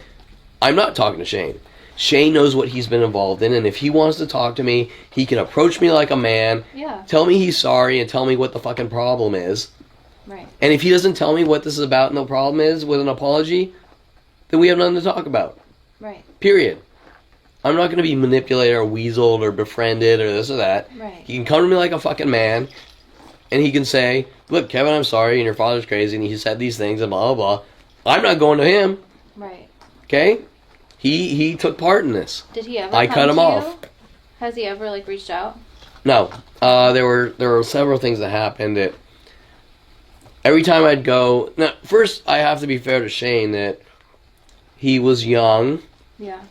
I'm not talking to Shane. Shane knows what he's been involved in, and if he wants to talk to me, he can approach me like a man. Yeah. Tell me he's sorry, and tell me what the fucking problem is. Right. And if he doesn't tell me what this is about and the problem is with an apology, then we have nothing to talk about. Right. Period. I'm not going to be manipulated or weaseled or befriended or this or that. Right. He can come to me like a fucking man, and he can say, look, Kevin, I'm sorry, and your father's crazy, and he said these things, and blah, blah, blah. I'm not going to him. Right. Okay? He took part in this. Did he ever I come cut him to off. you? Has he ever, like, reached out? No. There were several things that happened that every time I'd go... Now, first, I have to be fair to Shane that he was young. Yeah.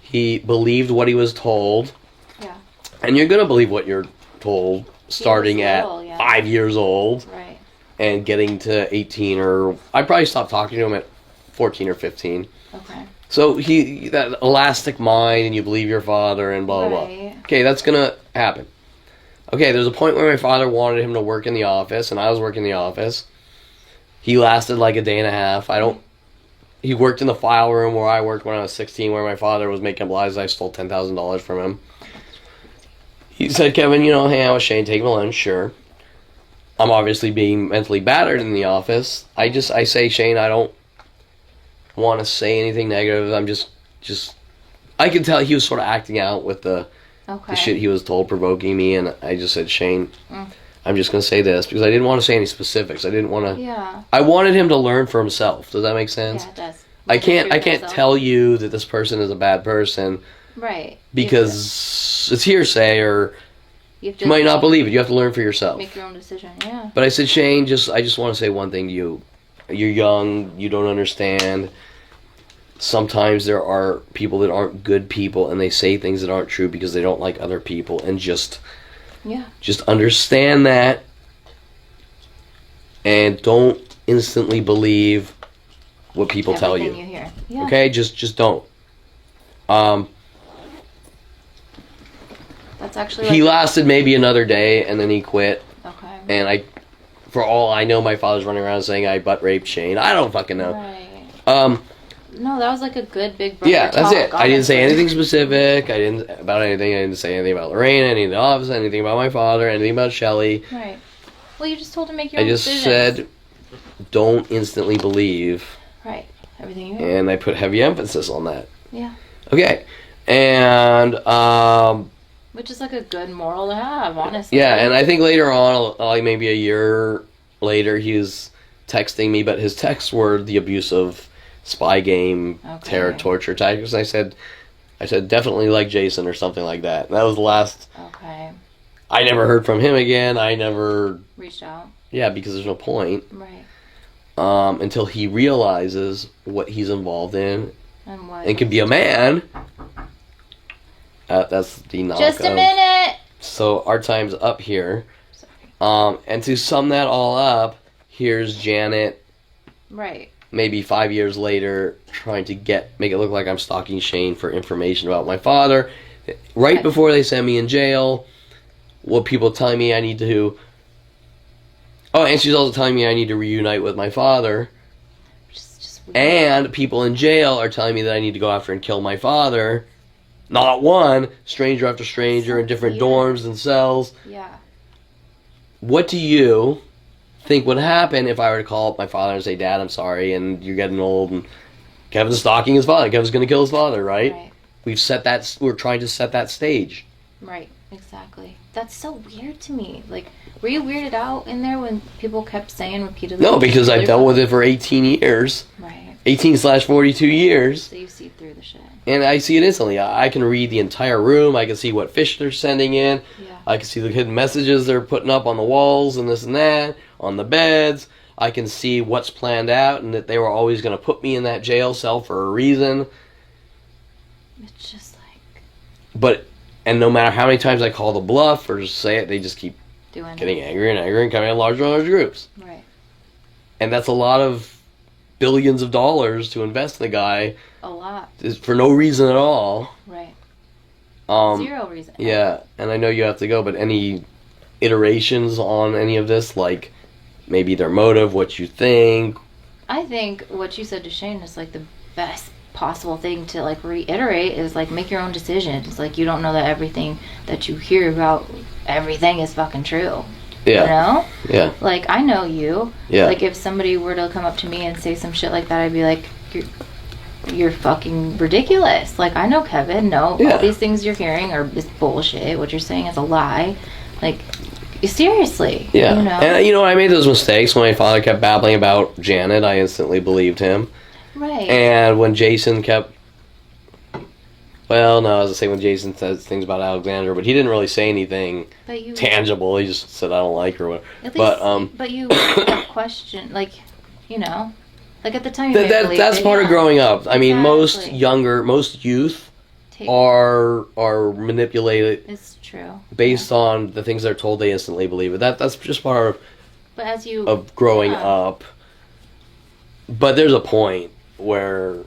He believed what he was told. Yeah. And you're going to believe what you're told starting at little, 5 years old. Right. And getting to 18 or... I probably stopped talking to him at 14 or 15. Okay. So that elastic mind and you believe your father and blah, blah, Right. blah. Okay, that's going to happen. Okay, there's a point where my father wanted him to work in the office, and I was working in the office. He lasted like a day and a half. He worked in the file room where I worked when I was 16, where my father was making lies. I stole $10,000 from him. He said, Kevin, you know, hang out with Shane, take him to lunch, sure. I'm obviously being mentally battered in the office. I say, Shane, I don't want to say anything negative. I'm just I can tell he was sort of acting out with the shit he was told, provoking me, and I just said, Shane, I'm just going to say this, because I didn't want to say any specifics. I didn't want to... Yeah. I wanted him to learn for himself. Does that make sense? Yeah, it does. I can't tell you that this person is a bad person. Right. Because it's hearsay, or you might not believe it. You have to learn for yourself. Make your own decision, yeah. But I said, Shane, I just want to say one thing to you. You're young. You don't understand. Sometimes there are people that aren't good people, and they say things that aren't true because they don't like other people, and just understand that, and don't instantly believe what people tell you. You hear. Yeah. Okay, just don't. That's actually. He lasted maybe another day, and then he quit. Okay. And for all I know, my father's running around saying I butt raped Shane. I don't fucking know. Right. No, that was like a good big brother yeah, that's talk, it. honestly. I didn't say anything specific. I didn't say anything about Lorraine, anything in the office, anything about my father, anything about Shelley. Right. Well, you just told him to make your own decisions. said, don't instantly believe. Right. Everything you hear. And I put heavy emphasis on that. Yeah. Okay. And which is like a good moral to have, honestly. yeah, and I think later on, like maybe a year later, he was texting me, but his texts were the abusive spy game, terror, torture tactics. I said definitely like Jason or something like that. And that was the last. Okay. I never heard from him again. I never reached out. Yeah, because there's no point. Right. Until he realizes what he's involved in, and can be a man. That's the knock. Just a minute. So our time's up here. Sorry. And to sum that all up, here's Janet. Right. Maybe 5 years later, trying to make it look like I'm stalking Shane for information about my father. Right before they send me in jail, what people telling me I need to... Oh, and she's also telling me I need to reunite with my father. Just weird. And people in jail are telling me that I need to go after and kill my father. Not one, stranger after stranger in different dorms and cells. Yeah. What do you think would happen if I were to call up my father and say, Dad, I'm sorry, and you're getting old, and Kevin's stalking his father. Kevin's going to kill his father, right? We're trying to set that stage. Right, exactly. That's so weird to me. Like, were you weirded out in there when people kept saying repeatedly? No, because I've dealt with it for 18 years. Right. 18/42 years. So you see through the shit. And I see it instantly. I can read the entire room. I can see what fish they're sending in. Yeah. I can see the hidden messages they're putting up on the walls and this and that, on the beds. I can see what's planned out and that they were always going to put me in that jail cell for a reason. It's just like... And no matter how many times I call the bluff or just say it, they just keep doing getting angrier and angrier and coming in larger and larger groups. Right. And that's a lot of billions of dollars to invest in a guy. A lot. For no reason at all. Right. Zero reason. Yeah, and I know you have to go, but any iterations on any of this, like maybe their motive, what you think? I think what you said to Shane is like the best possible thing to like reiterate is like make your own decisions. Like you don't know that everything that you hear about everything is fucking true. Yeah. You know? Yeah. Like I know you. Yeah. Like if somebody were to come up to me and say some shit like that, I'd be like, you're fucking ridiculous. Like I know Kevin. No, all these things you're hearing are is bullshit. What you're saying is a lie. Like seriously. Yeah. You know? And you know, I made those mistakes when my father kept babbling about Janet. I instantly believed him. Right. And when Jason kept, well, no, I was gonna say when Jason says things about Alexandra, but he didn't really say anything tangible. He just said I don't like her. Or whatever. But you question, like, you know, like at the time. That's part of growing up. I mean, most youth are manipulated. It's true. Based on the things they're told, they instantly believe it. That's just part of. But as you of growing up. But there's a point where.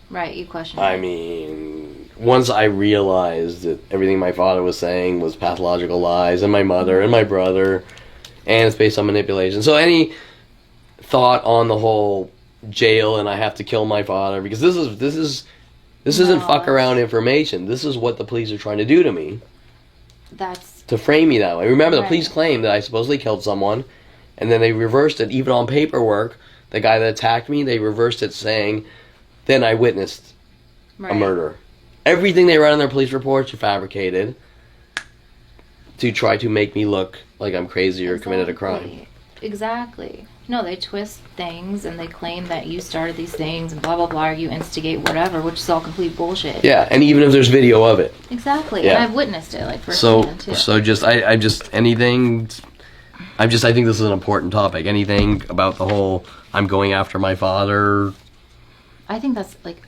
Right, you question. I mean, once I realized that everything my father was saying was pathological lies, and my mother and my brother, and it's based on manipulation. So any thought on the whole jail and I have to kill my father, because this isn't fuck around information. This is what the police are trying to do to me. That's to frame me that way. Remember, the police claimed that I supposedly killed someone, and then they reversed it, even on paperwork. The guy that attacked me, they reversed it saying, then I witnessed a murder. Everything they write on their police reports are fabricated to try to make me look like I'm crazy or committed a crime. Exactly. No, they twist things and they claim that you started these things and blah, blah, blah, or you instigate whatever, which is all complete bullshit. Yeah, and even if there's video of it. Exactly. Yeah. And I've witnessed it, like, firsthand, too. So just, I think this is an important topic. Anything about the whole, I'm going after my father. I think that's, like,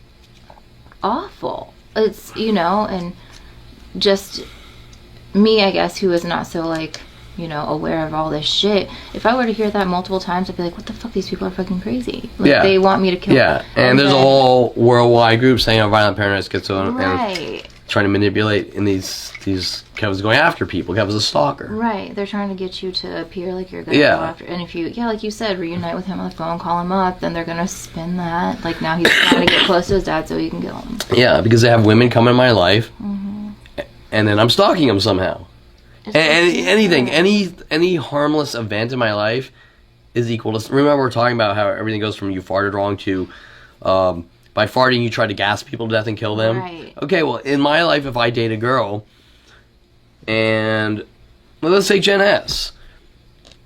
awful. It's, you know, and just me, I guess, who is not so, like, you know, aware of all this shit. If I were to hear that multiple times, I'd be like, what the fuck? These people are fucking crazy. Like, they want me to kill them. And there's a whole worldwide group saying I'm violent, paranoid, schizo, and trying to manipulate in these Kevin's going after people. Kevin's a stalker. Right. They're trying to get you to appear like you're going to go after. And if you, like you said, reunite with him on the phone, call him up, then they're going to spin that. Like now he's trying to get close to his dad so he can kill him. Yeah, because they have women come in my life, and then I'm stalking them somehow. And anything, any harmless event in my life is equal to. Remember, we're talking about how everything goes from you farted wrong to by farting you try to gas people to death and kill them. Right. Okay, well, in my life, if I date a girl, and well, let's say Jen S.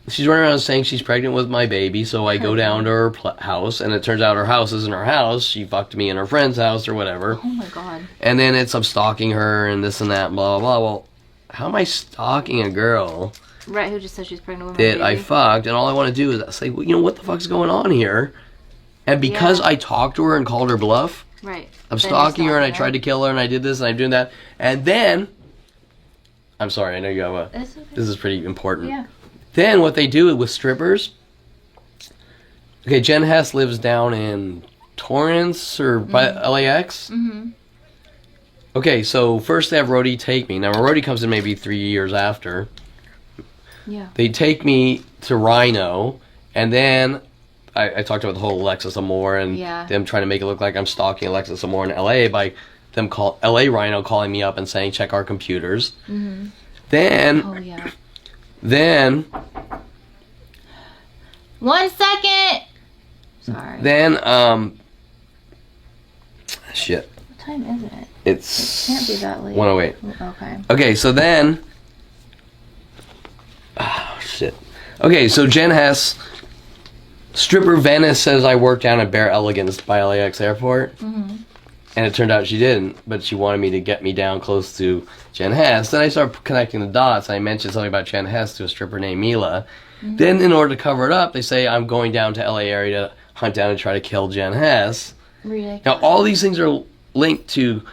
She's running around saying she's pregnant with my baby, so I go down to her house, and it turns out her house isn't her house. She fucked me in her friend's house or whatever. Oh my god. And then I'm stalking her and this and that and blah, blah, blah. Well, how am I stalking a girl? Right, who just said she's pregnant with my baby? That I fucked, and all I want to do is say, well, you know, what the fuck's going on here? And because I talked to her and called her bluff, I'm stalking her and I tried to kill her and I did this and I'm doing that. And then, I'm sorry, I know you have a, this is pretty important. Yeah. Then what they do with strippers, okay, Jen Hess lives down in Torrance or by LAX. Mm-hmm. Okay, so first they have Rhodey take me. Now, Rhodey comes in maybe 3 years after. Yeah. They take me to Rhino, and then I talked about the whole Alexis Amore and them trying to make it look like I'm stalking Alexis Amore in LA by them LA Rhino calling me up and saying, check our computers. Mm-hmm. Then 1 second. Sorry. Then shit. What time is it? It can't be that late. 1:08. Okay. Okay, so then shit. Okay, so Jen Hess Stripper Venice says I worked down at Bear Elegance by LAX airport. Mm-hmm. And it turned out she didn't, but she wanted me to get me down close to Jen Hess. Then I started connecting the dots. I mentioned something about Jen Hess to a stripper named Mila. Mm-hmm. Then, in order to cover it up, they say I'm going down to LA area to hunt down and try to kill Jen Hess. Ridiculous. Now, all these things are linked to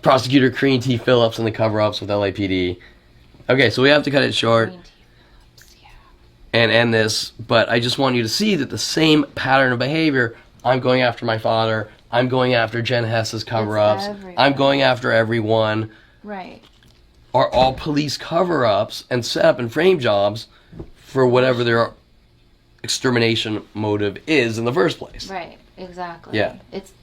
Prosecutor Crean T. Phillips and the cover-ups with LAPD. Okay, so we have to cut it short and end this, but I just want you to see that the same pattern of behavior, I'm going after my father, I'm going after Jen Hess's cover-ups, I'm going after everyone, right, are all police cover-ups and set-up and frame jobs for whatever their extermination motive is in the first place. Right, exactly. Yeah. It's...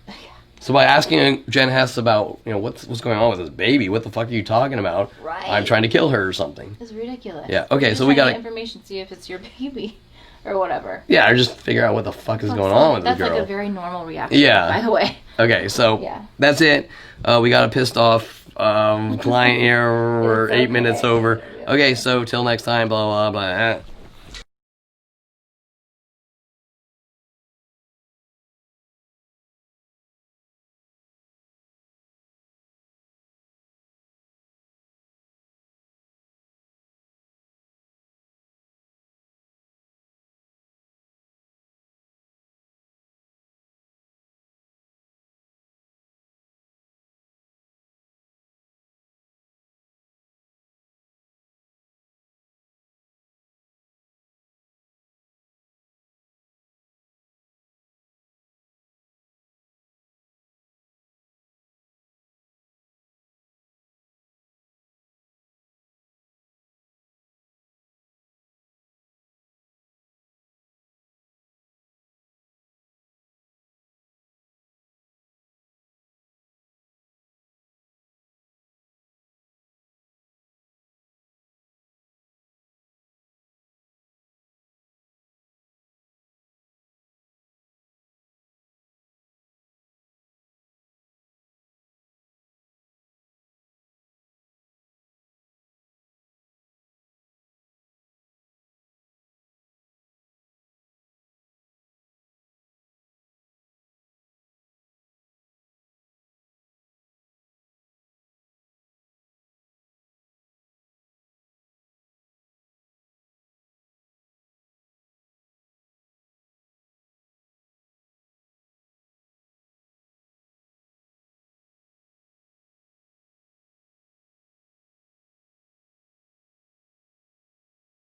So by asking Jen Hess about, what's going on with this baby, what the fuck are you talking about? Right. I'm trying to kill her or something. It's ridiculous. Yeah. Okay. Just So we got get information, see if it's your baby, or whatever. Yeah, or just figure out what the fuck is going on with the girl. That's like a very normal reaction. Yeah. By the way. Okay. So that's it. We got a pissed off client here. We're 8 minutes over. Okay. So till next time. Blah blah blah.